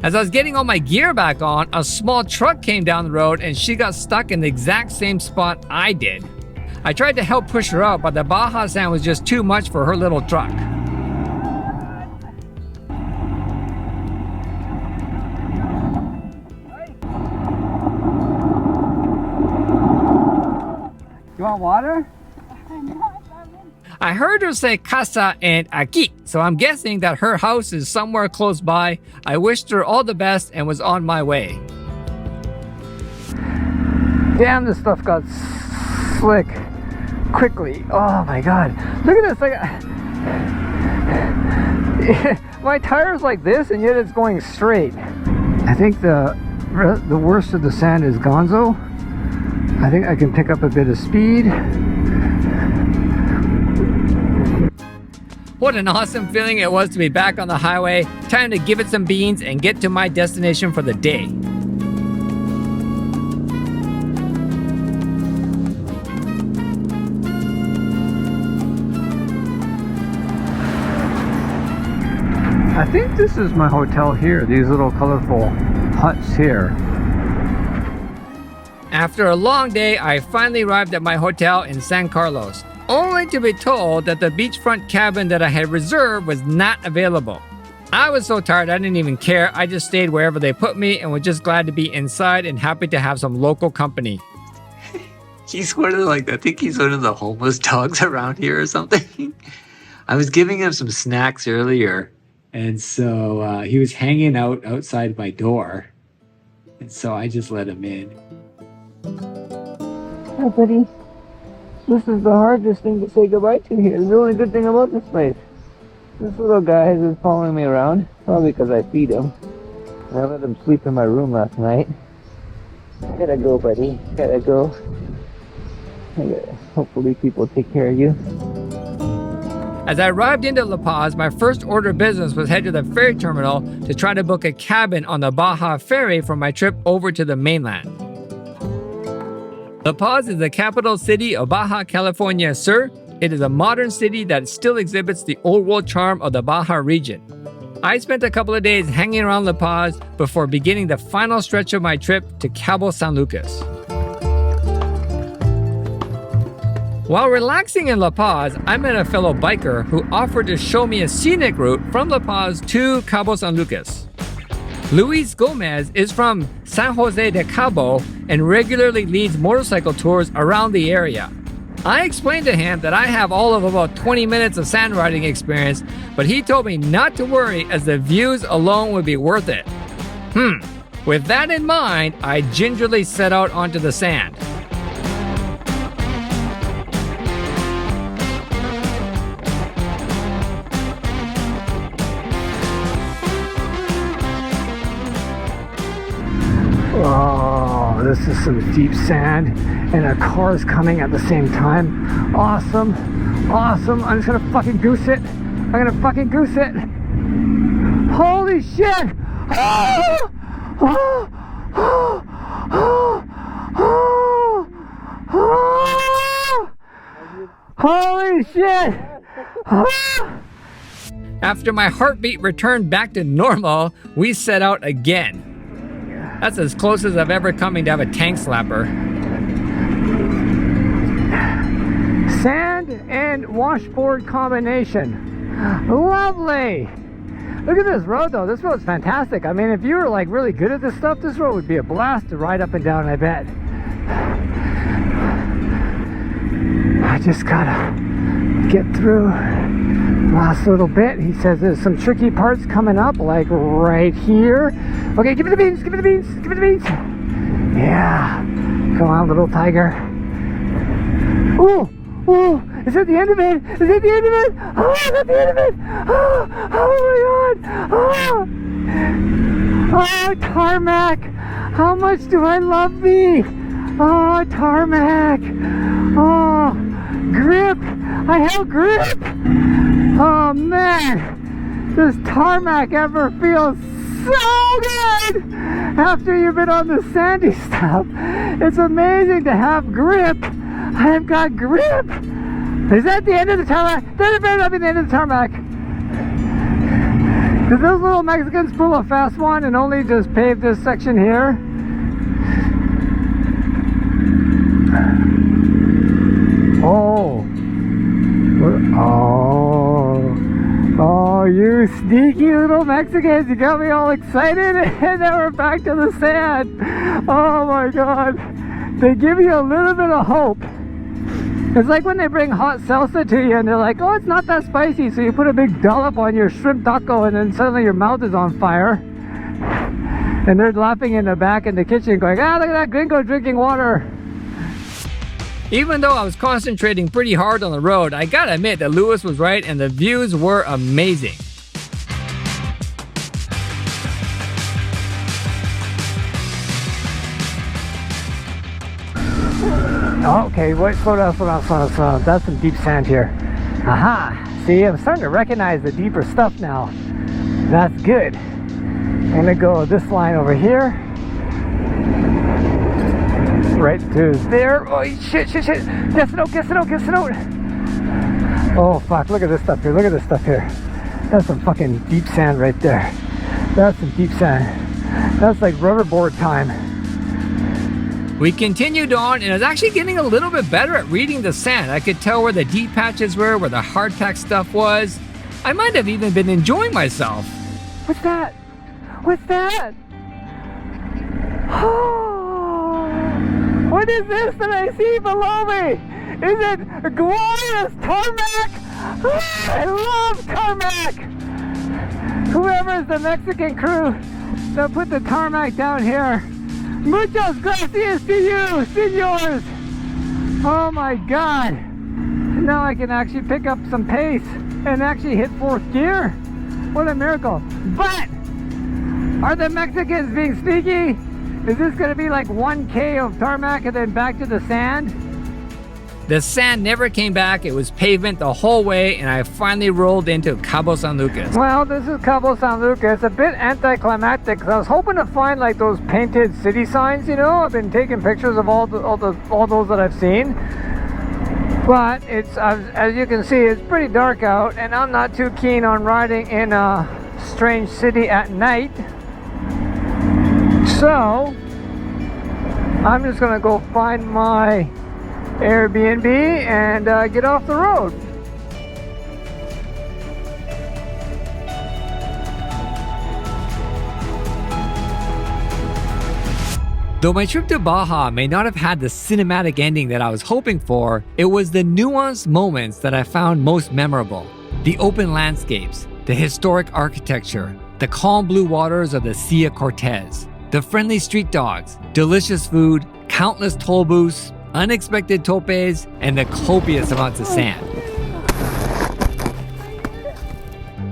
A: As I was getting all my gear back on, a small truck came down the road and she got stuck in the exact same spot I did. I tried to help push her out, but the Baja Sand was just too much for her little truck.
B: You want water?
A: I heard her say casa and aquí, so I'm guessing that her house is somewhere close by. I wished her all the best and was on my way.
B: Damn, this stuff got slick quickly. Oh my god. Look at this. My tire's like this and yet it's going straight. I think the worst of the sand is Gonzo. I think I can pick up a bit of speed.
A: What an awesome feeling it was to be back on the highway. Time to give it some beans and get to my destination for the day.
B: I think this is my hotel here, these little colorful huts here.
A: After a long day, I finally arrived at my hotel in San Carlos, only to be told that the beachfront cabin that I had reserved was not available. I was so tired I didn't even care. I just stayed wherever they put me and was just glad to be inside and happy to have some local company.
E: He's one of like, I think he's one of the homeless dogs around here or something. I was giving him some snacks earlier, and so he was hanging out outside my door, and so I just let him in.
B: Hi, buddy. This is the hardest thing to say goodbye to here. The only good thing about this place. This little guy has been following me around, probably because I feed him. And I let him sleep in my room last night. Gotta go, buddy. Gotta go. Hopefully people take care of you.
A: As I arrived into La Paz, my first order of business was head to the ferry terminal to try to book a cabin on the Baja ferry for my trip over to the mainland. La Paz is the capital city of Baja California Sur. It is a modern city that still exhibits the old world charm of the Baja region. I spent a couple of days hanging around La Paz before beginning the final stretch of my trip to Cabo San Lucas. While relaxing in La Paz, I met a fellow biker who offered to show me a scenic route from La Paz to Cabo San Lucas. Luis Gomez is from San Jose De Cabo and regularly leads motorcycle tours around the area. I explained to him that I have all of about 20 minutes of sand riding experience, but he told me not to worry as the views alone would be worth it. With that in mind, I gingerly set out onto the sand.
B: Oh, this is some deep sand, and a car is coming at the same time. Awesome, awesome. I'm just gonna fucking goose it. I'm gonna fucking goose it. Holy shit! Oh! Oh! Oh! Oh! Oh! Oh! Holy shit! Oh!
A: After my heartbeat returned back to normal, we set out again. That's as close as I've ever come to have a tank slapper.
B: Sand and washboard combination. Lovely. Look at this road though. This road's fantastic. I mean, if you were like really good at this stuff, this road would be a blast to ride up and down, I bet. I just gotta get through last little bit. He says there's some tricky parts coming up, like right here. Okay, give me the beans, give me the beans, give me the beans. Yeah. Come on, little tiger. Oh, oh, is that the end of it? Is that the end of it? Oh, is that the end of it? Oh my god. Oh, tarmac. How much do I love thee? Oh, tarmac. Oh, grip. I have grip. Oh man, does tarmac ever feel so good after you've been on the sandy stuff? It's amazing to have grip. I've got grip. Is that the end of the tarmac? That better not be the end of the tarmac. Did those little Mexicans pull a fast one and only just pave this section here? Oh. Oh, you sneaky little Mexicans, you got me all excited and now we're back to the sand. Oh my God. They give you a little bit of hope. It's like when they bring hot salsa to you and they're like, oh, it's not that spicy. So you put a big dollop on your shrimp taco and then suddenly your mouth is on fire. And they're laughing in the back in the kitchen going, ah, look at that gringo drinking water.
A: Even though I was concentrating pretty hard on the road, I gotta admit that Lewis was right and the views were amazing.
B: Okay, wait, slow down. That's some deep sand here. Aha! See, I'm starting to recognize the deeper stuff now. That's good. I'm gonna go this line over here. Right to there. Oh, shit. Get the note. Oh, fuck, look at this stuff here. That's some fucking deep sand right there. That's some deep sand. That's like rubberboard time.
A: We continued on and I was actually getting a little bit better at reading the sand. I could tell where the deep patches were, where the hardtack stuff was. I might have even been enjoying myself.
B: What's that? Oh, what is this that I see below me? Is it glorious tarmac? Oh, I love tarmac. Whoever is the Mexican crew that put the tarmac down here, muchas gracias to you, senors. Oh my God. Now I can actually pick up some pace and actually hit 4th gear. What a miracle. But are the Mexicans being sneaky? Is this going to be like 1K of tarmac and then back to the sand?
A: The sand never came back. It was pavement the whole way and I finally rolled into Cabo San Lucas.
B: Well, this is Cabo San Lucas. A bit anticlimactic because I was hoping to find like those painted city signs, you know. I've been taking pictures of all those that I've seen. But it's, as you can see, it's pretty dark out and I'm not too keen on riding in a strange city at night. So I'm just gonna go find my Airbnb and get off the road.
A: Though my trip to Baja may not have had the cinematic ending that I was hoping for, it was the nuanced moments that I found most memorable. The open landscapes, the historic architecture, the calm blue waters of the Sea of Cortez, the friendly street dogs, delicious food, countless toll booths, unexpected topes, and the copious amounts of sand.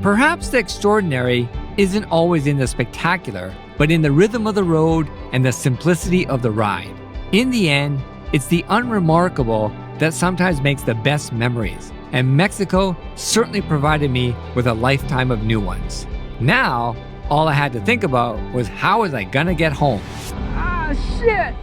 A: Perhaps the extraordinary isn't always in the spectacular, but in the rhythm of the road and the simplicity of the ride. In the end, it's the unremarkable that sometimes makes the best memories, and Mexico certainly provided me with a lifetime of new ones. Now, all I had to think about was how was I gonna get home?
B: Ah, shit!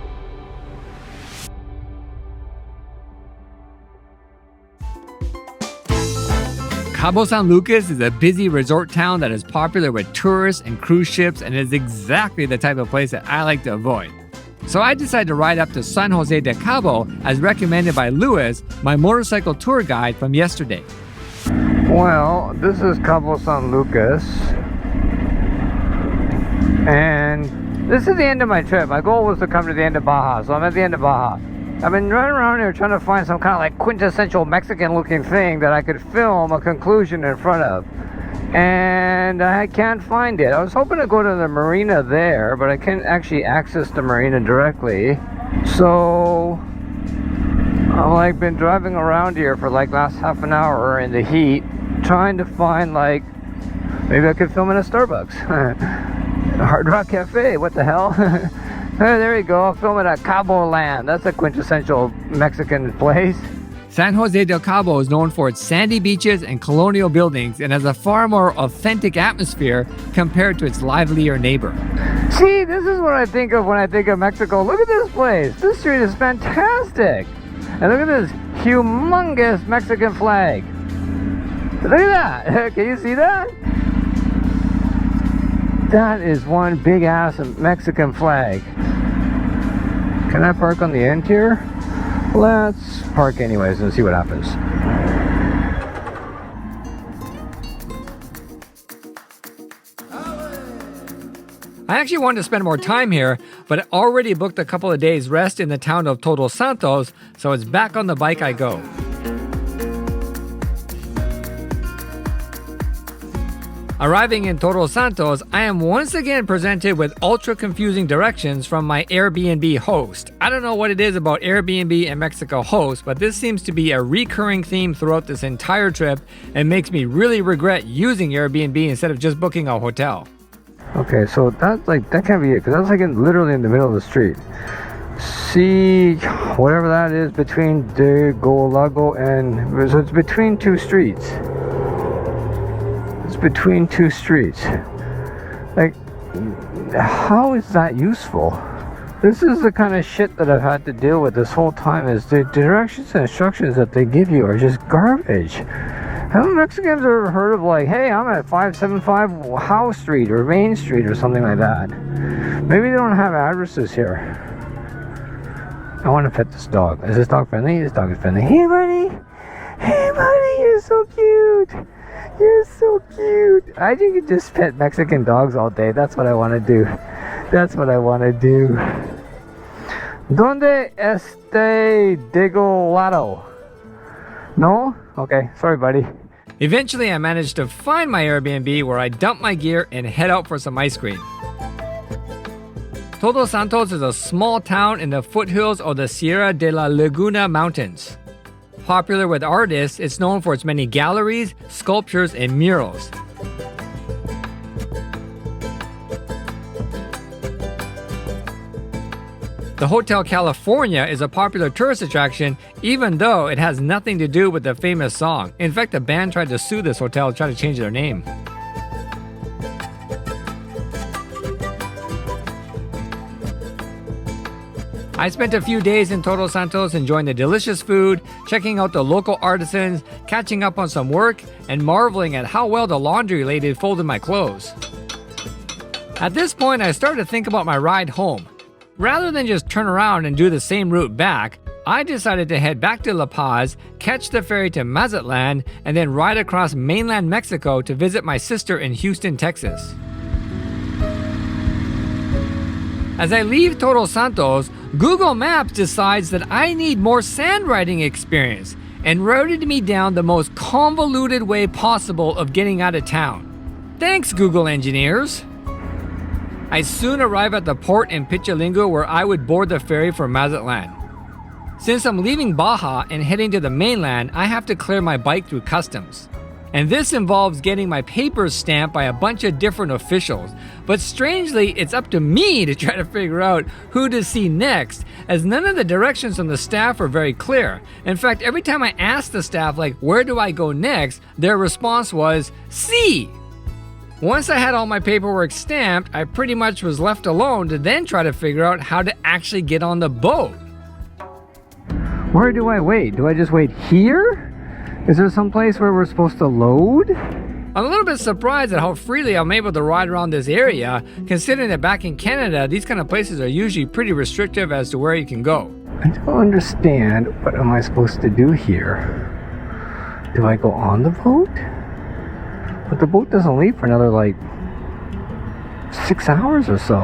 A: Cabo San Lucas is a busy resort town that is popular with tourists and cruise ships and is exactly the type of place that I like to avoid. So I decided to ride up to San Jose De Cabo as recommended by Lewis, my motorcycle tour guide from yesterday.
B: Well, this is Cabo San Lucas. And this is the end of my trip. My goal was to come to the end of Baja, so I'm at the end of Baja. I've been running around here trying to find some kind of like quintessential Mexican looking thing that I could film a conclusion in front of. And I can't find it. I was hoping to go to the marina there, but I can't actually access the marina directly. So I've like been driving around here for like last half an hour in the heat, trying to find like, maybe I could film in a Starbucks. Hard Rock Cafe, what the hell? There you go, I'll film it at Cabo Land. That's a quintessential Mexican place.
A: San Jose del Cabo is known for its sandy beaches and colonial buildings and has a far more authentic atmosphere compared to its livelier neighbor.
B: See, this is what I think of when I think of Mexico. Look at this place. This street is fantastic. And look at this humongous Mexican flag. Look at that. Can you see that? That is one big ass Mexican flag. Can I park on the end here? Let's park anyways and see what happens.
A: I actually wanted to spend more time here, but I already booked a couple of days rest in the town of Toto Santos, so it's back on the bike I go. Arriving in Toto Santos, I am once again presented with ultra confusing directions from my Airbnb host. I don't know what it is about Airbnb and Mexico hosts, but this seems to be a recurring theme throughout this entire trip and makes me really regret using Airbnb instead of just booking a hotel.
B: Okay, so that's like, that can't be it, because that's like literally in the middle of the street. See, whatever that is between Lago and, so it's between two streets. It's between two streets. Like, how is that useful? This is the kind of shit that I've had to deal with this whole time, is the directions and instructions that they give you are just garbage. Haven't Mexicans ever heard of like, hey, I'm at 575 Howe Street or Main Street or something like that? Maybe they don't have addresses here. I want to pet this dog. Is this dog friendly? This dog is friendly. Hey, buddy. Hey, buddy, you're so cute. You're so cute. I think you just pet Mexican dogs all day. That's what I want to do. That's what I want to do. ¿Dónde está Diego Lato? No? Okay, sorry, buddy.
A: Eventually, I managed to find my Airbnb where I dump my gear and head out for some ice cream. Toto Santos is a small town in the foothills of the Sierra de la Laguna Mountains. Popular with artists, it's known for its many galleries, sculptures, and murals. The Hotel California is a popular tourist attraction, even though it has nothing to do with the famous song. In fact, the band tried to sue this hotel to try to change their name. I spent a few days in Toto Santos enjoying the delicious food, checking out the local artisans, catching up on some work, and marveling at how well the laundry lady folded my clothes. At this point, I started to think about my ride home. Rather than just turn around and do the same route back, I decided to head back to La Paz, catch the ferry to Mazatlan, and then ride across mainland Mexico to visit my sister in Houston, Texas. As I leave Toto Santos, Google Maps decides that I need more sand riding experience and routed me down the most convoluted way possible of getting out of town. Thanks, Google engineers! I soon arrive at the port in Pichalingo where I would board the ferry for Mazatlan. Since I'm leaving Baja and heading to the mainland, I have to clear my bike through customs. And this involves getting my papers stamped by a bunch of different officials. But strangely, it's up to me to try to figure out who to see next, as none of the directions from the staff are very clear. In fact, every time I asked the staff, like, where do I go next, their response was, see! Once I had all my paperwork stamped, I pretty much was left alone to then try to figure out how to actually get on the boat.
B: Where do I wait? Do I just wait here? Is there some place where we're supposed to load?
A: I'm a little bit surprised at how freely I'm able to ride around this area, considering that back in Canada, these kind of places are usually pretty restrictive as to where you can go.
B: I don't understand. What am I supposed to do here? Do I go on the boat? But the boat doesn't leave for another, like, 6 hours or so.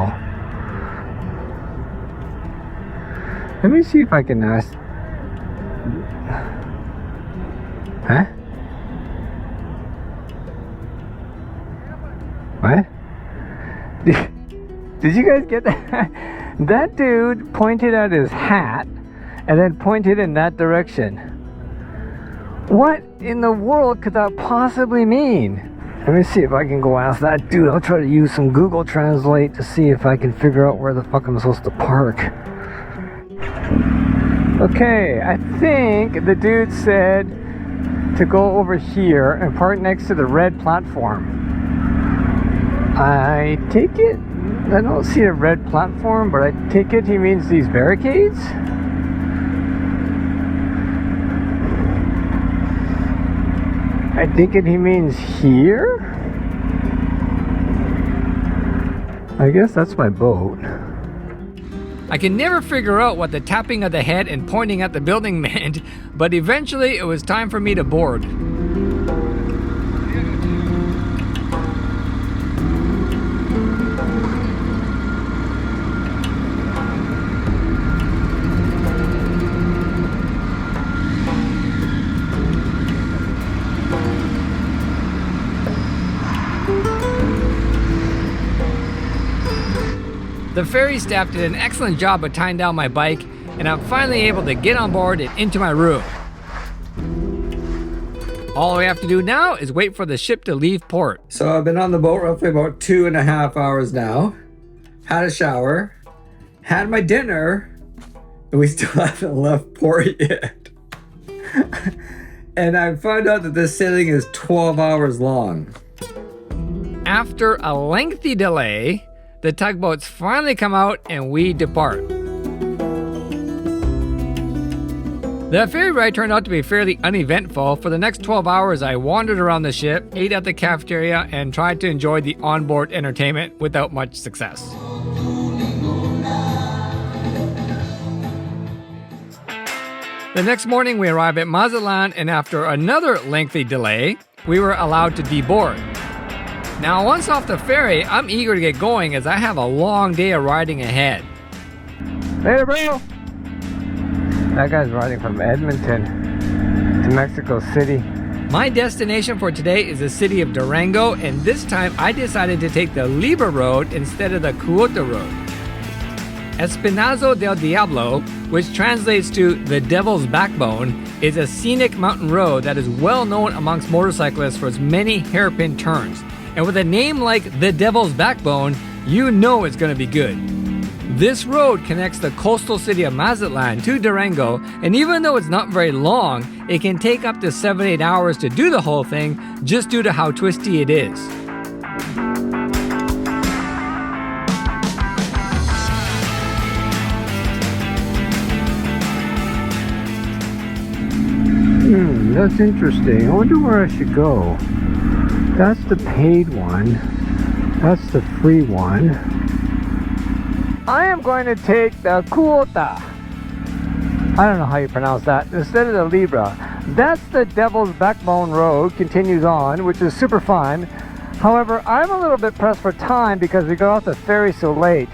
B: Let me see if I can ask... Huh? What? Did you guys get that? That dude pointed at his hat and then pointed in that direction. What in the world could that possibly mean? Let me see if I can go ask that dude. I'll try to use some Google Translate to see if I can figure out where the fuck I'm supposed to park. Okay, I think the dude said to go over here and park next to the red platform. I take it, I don't see a red platform, but I take it he means these barricades? I think he means here? I guess that's my boat.
A: I can never figure out what the tapping of the head and pointing at the building meant, but eventually it was time for me to board. The ferry staff did an excellent job of tying down my bike, and I'm finally able to get on board and into my room. All we have to do now is wait for the ship to leave port. So I've been on the boat roughly about 2.5 hours now. Had a shower, had my dinner, and we still haven't left port yet. And I found out that this sailing is 12 hours long. After a lengthy delay, the tugboats finally come out and we depart. The ferry ride turned out to be fairly uneventful. For the next 12 hours, I wandered around the ship, ate at the cafeteria, and tried to enjoy the onboard entertainment without much success. The next morning, we arrived at Mazatlan, and after another lengthy delay, we were allowed to deboard. Now, once off the ferry, I'm eager to get going as I have a long day of riding ahead.
B: Later, bro! That guy's riding from Edmonton to Mexico City.
A: My destination for today is the city of Durango, and this time I decided to take the Libra Road instead of the Cuota Road. Espinazo del Diablo, which translates to the Devil's Backbone, is a scenic mountain road that is well known amongst motorcyclists for its many hairpin turns. And with a name like the Devil's Backbone, you know it's going to be good. This road connects the coastal city of Mazatlan to Durango, and even though it's not very long, it can take up to 7-8 hours to do the whole thing just due to how twisty it is.
B: That's interesting. I wonder where I should go. That's the paid one. That's the free one. I am going to take the Cuota. I don't know how you pronounce that. Instead of the Libra. That's the Devil's Backbone Road. Continues on, which is super fun. However, I'm a little bit pressed for time because we got off the ferry so late.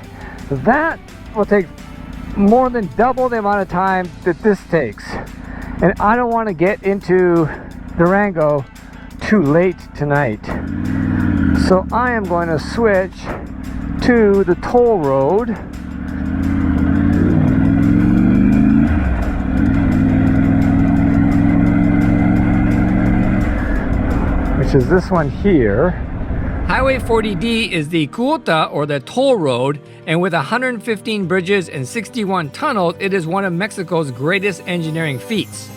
B: That will take more than double the amount of time that this takes. And I don't want to get into Durango too late tonight. So I am going to switch to the toll road. Which is this one here.
A: Highway 40D is the Cuota, or the toll road, and with 115 bridges and 61 tunnels, it is one of Mexico's greatest engineering feats.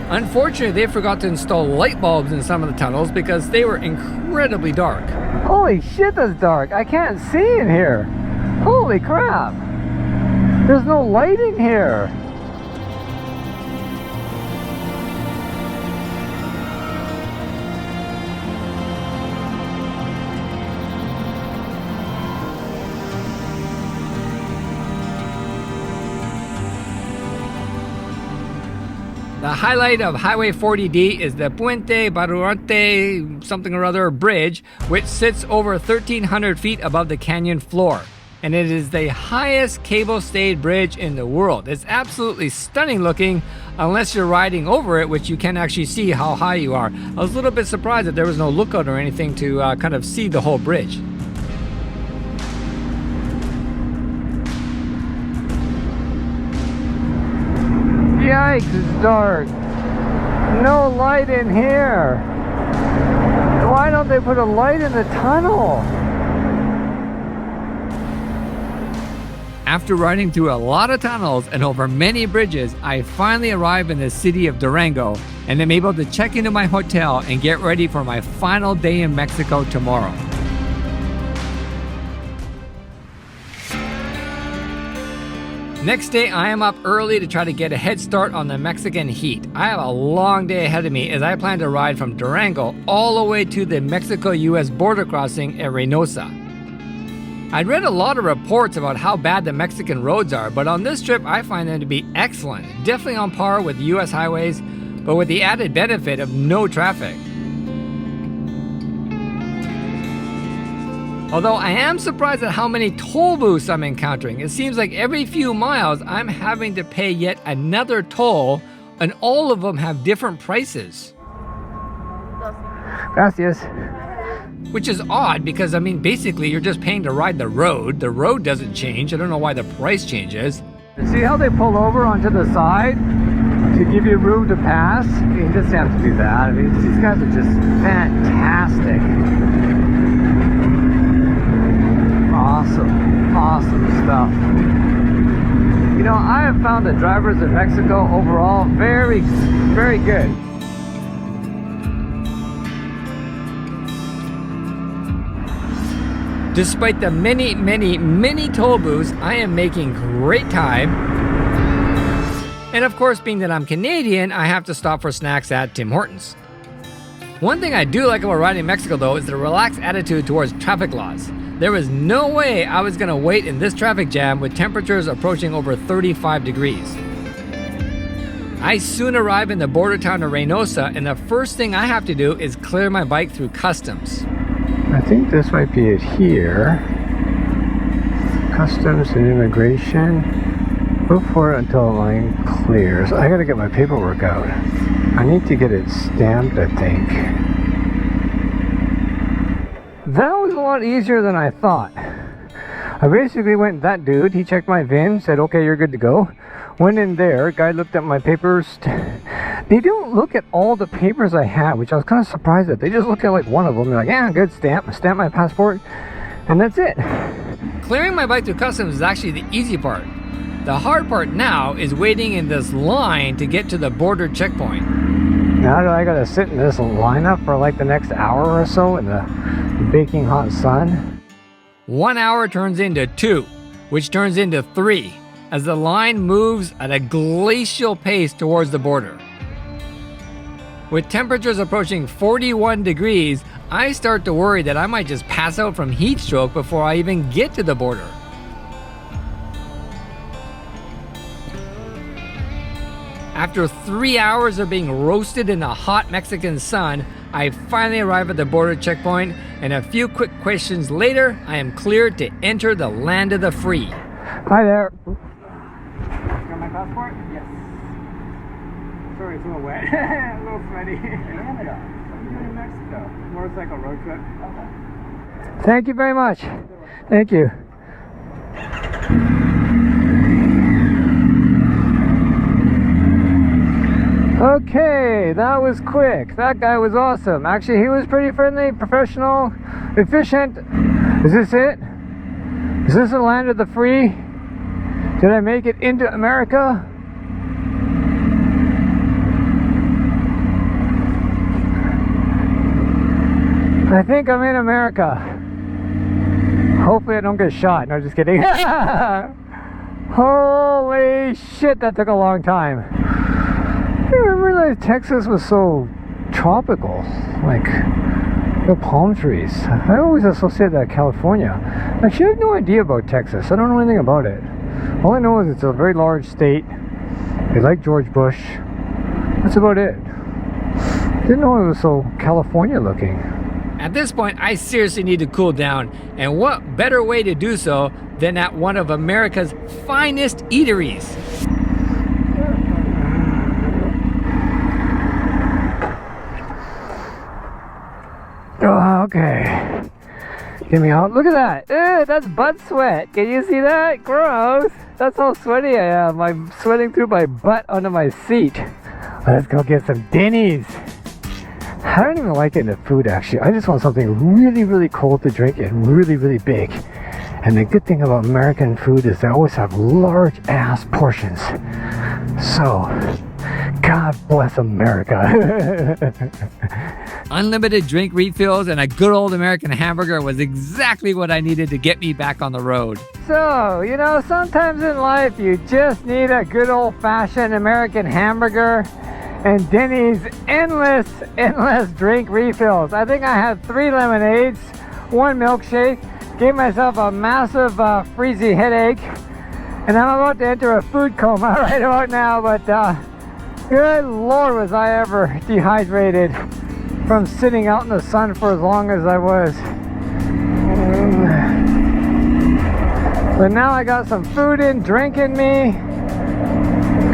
A: Unfortunately, they forgot to install light bulbs in some of the tunnels because they were incredibly dark.
B: Holy shit, that's dark. I can't see in here. Holy crap. There's no light in here.
A: The highlight of Highway 40D is the Puente Barurante something or other bridge, which sits over 1,300 feet above the canyon floor. And it is the highest cable-stayed bridge in the world. It's absolutely stunning looking, unless you're riding over it, which you can actually see how high you are. I was a little bit surprised that there was no lookout or anything to kind of see the whole bridge.
B: Yikes, it's dark. No light in here. Why don't they put a light in the tunnel?
A: After riding through a lot of tunnels and over many bridges, I finally arrived in the city of Durango and am able to check into my hotel and get ready for my final day in Mexico tomorrow. Next day, I am up early to try to get a head start on the Mexican heat. I have a long day ahead of me as I plan to ride from Durango all the way to the Mexico-US border crossing at Reynosa. I'd read a lot of reports about how bad the Mexican roads are, but on this trip I find them to be excellent, definitely on par with US highways, but with the added benefit of no traffic. Although I am surprised at how many toll booths I'm encountering. It seems like every few miles I'm having to pay yet another toll, and all of them have different prices.
B: Gracias.
A: Which is odd because, I mean, basically you're just paying to ride the road. The road doesn't change. I don't know why the price changes.
B: See how they pull over onto the side to give you room to pass? You just have to do that. I mean, these guys are just fantastic. Awesome stuff. You know, I have found the drivers in Mexico overall very, very good.
A: Despite the many toll booths, I am making great time. And of course, being that I'm Canadian, I have to stop for snacks at Tim Hortons. One thing I do like about riding in Mexico though is the relaxed attitude towards traffic laws. There was no way I was gonna wait in this traffic jam with temperatures approaching over 35 degrees. I soon arrive in the border town of Reynosa, and the first thing I have to do is clear my bike through customs.
B: I think this might be it here. Customs and immigration. Look for it until the line clears. I gotta get my paperwork out. I need to get it stamped, I think. That was a lot easier than I thought. I basically went, that dude, he checked my VIN, said, okay, you're good to go. Went in there, guy looked at my papers. They don't look at all the papers I have, which I was kind of surprised at. They just look at like one of them. They're like, yeah, good, stamp my passport, and that's it.
A: Clearing my bike through customs is actually the easy part. The hard part now is waiting in this line to get to the border checkpoint.
B: Now do I gotta sit in this lineup for like the next hour or so in the baking hot sun?
A: 1 hour turns into 2, which turns into 3, as the line moves at a glacial pace towards the border. With temperatures approaching 41 degrees, I start to worry that I might just pass out from heat stroke before I even get to the border. After 3 hours of being roasted in the hot Mexican sun, I finally arrive at the border checkpoint, and a few quick questions later, I am cleared to enter the land of the free.
B: Hi there.
A: Got my passport? Yes. Sorry, it's a little wet. A little sweaty. Canada. I'm in Mexico. Motorcycle road trip. Okay.
B: Thank you very much. Thank you. Okay, that was quick. That guy was awesome. Actually, he was pretty friendly, professional, efficient. Is this it? Is this the land of the free? Did I make it into America? I think I'm in America. Hopefully I don't get shot. No, just kidding. Holy shit, that took a long time. I didn't realize Texas was so tropical, like the palm trees. I always associate that with California. Actually, I have no idea about Texas. I don't know anything about it. All I know is it's a very large state. They like George Bush. That's about it. Didn't know it was so California looking.
A: At this point, I seriously need to cool down, and what better way to do so than at one of America's finest eateries?
B: Oh, okay. Get me out. Look at that. Ew, that's butt sweat. Can you see that? Gross. That's how sweaty I am. I'm sweating through my butt onto my seat. Let's go get some Denny's. I don't even like it in the food, actually. I just want something really, really cold to drink and really, really big. And the good thing about American food is they always have large ass portions. So, God bless America.
A: Unlimited drink refills and a good old American hamburger was exactly what I needed to get me back on the road.
B: So, you know, sometimes in life you just need a good old-fashioned American hamburger and Denny's endless drink refills. I think I had 3 lemonades, 1 milkshake, gave myself a massive freezy headache, and I'm about to enter a food coma right about now, but good Lord was I ever dehydrated from sitting out in the sun for as long as I was. But now I got some food and drink in me,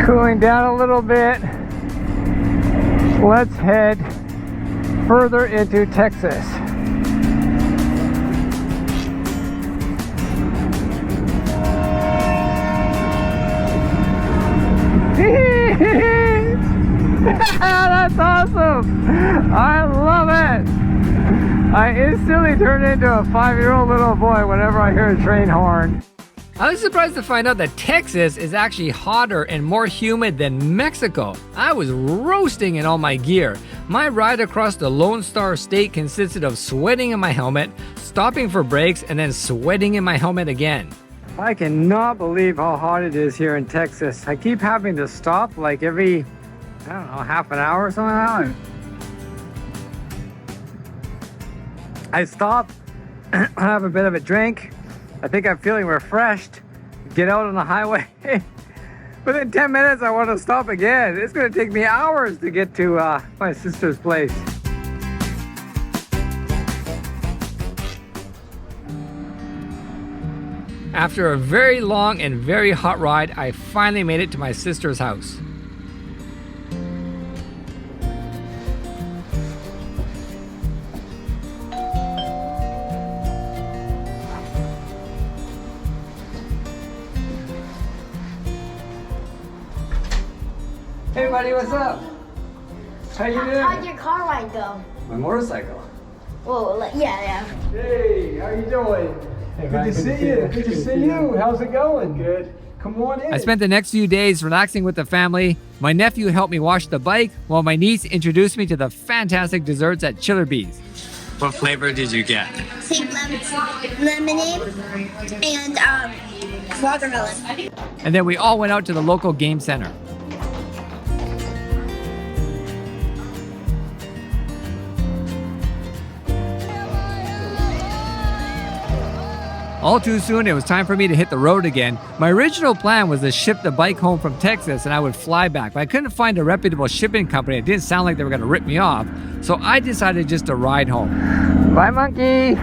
B: cooling down a little bit. Let's head further into Texas. That's awesome! I love it! I instantly turn into a 5-year-old little boy whenever I hear a train horn.
A: I was surprised to find out that Texas is actually hotter and more humid than Mexico. I was roasting in all my gear. My ride across the Lone Star State consisted of sweating in my helmet, stopping for breaks, and then sweating in my helmet again.
B: I cannot believe how hot it is here in Texas. I keep having to stop like every, I don't know, half an hour or something like that. I stop, have a bit of a drink. I think I'm feeling refreshed. Get out on the highway. Within 10 minutes, I want to stop again. It's going to take me hours to get to my sister's place.
A: After a very long and very hot ride, I finally made it to my sister's house.
B: Hey buddy, what's up? How you doing?
F: How'd your car ride go?
B: My motorcycle.
F: Whoa, yeah.
B: Hey, how you doing? Hey, good to see you. Good to see you. How's it going? Good. Come on in.
A: I spent the next few days relaxing with the family. My nephew helped me wash the bike, while my niece introduced me to the fantastic desserts at Chiller Bees.
D: What flavor did you get?
F: Lemonade and watermelon.
A: And then we all went out to the local game center. All too soon, it was time for me to hit the road again. My original plan was to ship the bike home from Texas and I would fly back, but I couldn't find a reputable shipping company. It didn't sound like they were going to rip me off, so I decided just to ride home.
B: Bye, monkey.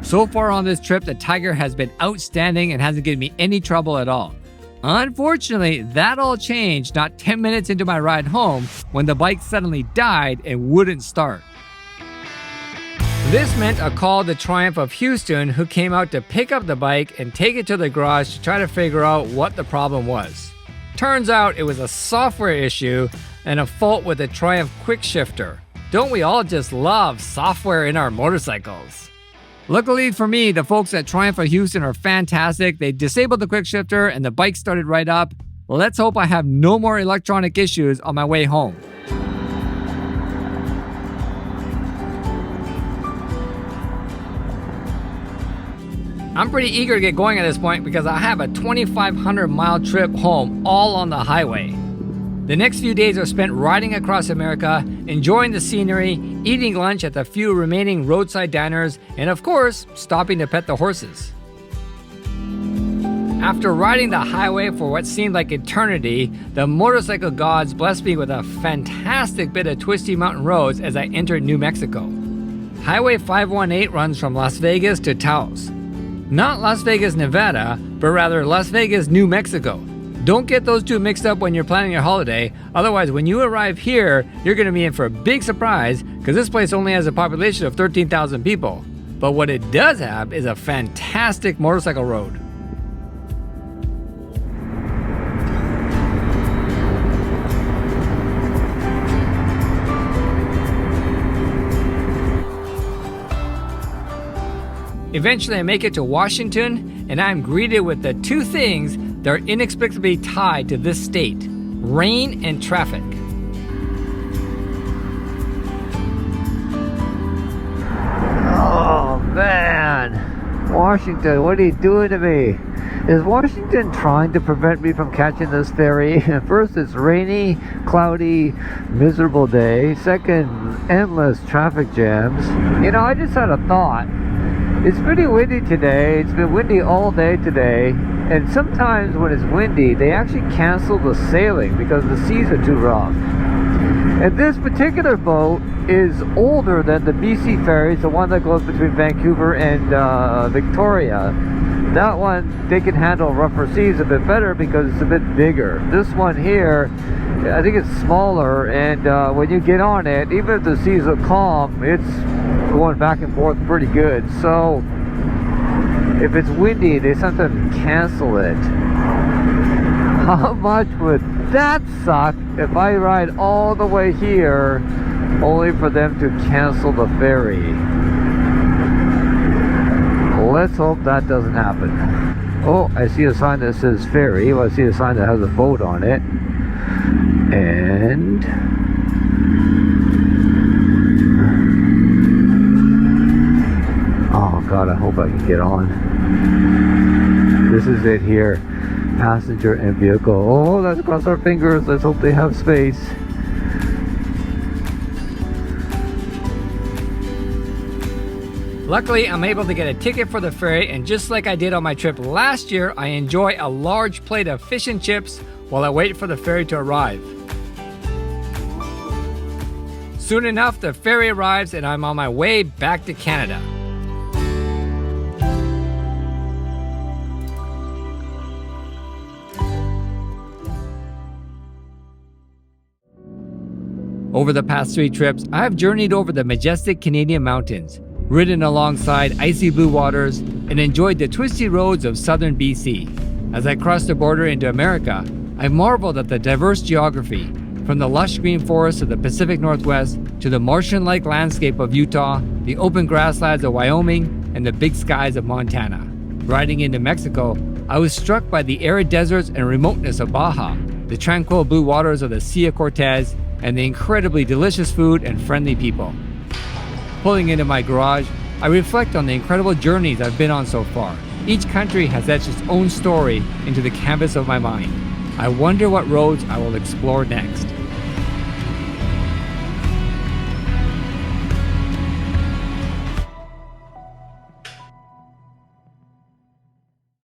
A: So far on this trip, the Tiger has been outstanding and hasn't given me any trouble at all. Unfortunately, that all changed not 10 minutes into my ride home when the bike suddenly died and wouldn't start. This meant a call to Triumph of Houston, who came out to pick up the bike and take it to the garage to try to figure out what the problem was. Turns out it was a software issue and a fault with the Triumph quick shifter. Don't we all just love software in our motorcycles? Luckily for me, the folks at Triumph of Houston are fantastic. They disabled the quick shifter and the bike started right up. Let's hope I have no more electronic issues on my way home. I'm pretty eager to get going at this point because I have a 2,500 mile trip home all on the highway. The next few days are spent riding across America, enjoying the scenery, eating lunch at the few remaining roadside diners, and of course, stopping to pet the horses. After riding the highway for what seemed like eternity, the motorcycle gods blessed me with a fantastic bit of twisty mountain roads as I entered New Mexico. Highway 518 runs from Las Vegas to Taos. Not Las Vegas, Nevada, but rather Las Vegas, New Mexico. Don't get those two mixed up when you're planning your holiday, otherwise when you arrive here, you're going to be in for a big surprise because this place only has a population of 13,000 people. But what it does have is a fantastic motorcycle road. Eventually I make it to Washington and I'm greeted with the two things that are inexplicably tied to this state: rain and traffic.
B: Oh man, Washington, what are you doing to me? Is Washington trying to prevent me from catching this ferry? First, it's rainy, cloudy, miserable day. Second, endless traffic jams. You know, I just had a thought. It's pretty windy today. It's been windy all day today. And sometimes when it's windy, they actually cancel the sailing because the seas are too rough. And this particular boat is older than the BC ferries, the one that goes between Vancouver and Victoria. That one, they can handle rougher seas a bit better because it's a bit bigger. This one here, I think it's smaller, and when you get on it, even if the seas are calm, it's going back and forth pretty good. So if it's windy, they sometimes cancel it. How much would that suck if I ride all the way here only for them to cancel the ferry? Let's hope that doesn't happen. Oh, I see a sign that says ferry. Well, I see a sign that has a boat on it. And oh God, I hope I can get on. This is it here. Passenger and vehicle. Oh, let's cross our fingers. Let's hope they have space.
A: Luckily, I'm able to get a ticket for the ferry, and just like I did on my trip last year, I enjoy a large plate of fish and chips while I wait for the ferry to arrive. Soon enough, the ferry arrives and I'm on my way back to Canada. Over the past 3 trips, I have journeyed over the majestic Canadian mountains, ridden alongside icy blue waters, and enjoyed the twisty roads of southern BC. As I crossed the border into America, I marveled at the diverse geography, from the lush green forests of the Pacific Northwest to the Martian-like landscape of Utah, the open grasslands of Wyoming, and the big skies of Montana. Riding into Mexico, I was struck by the arid deserts and remoteness of Baja, the tranquil blue waters of the Sea of Cortez, and the incredibly delicious food and friendly people. Pulling into my garage, I reflect on the incredible journeys I've been on so far. Each country has etched its own story into the canvas of my mind. I wonder what roads I will explore next.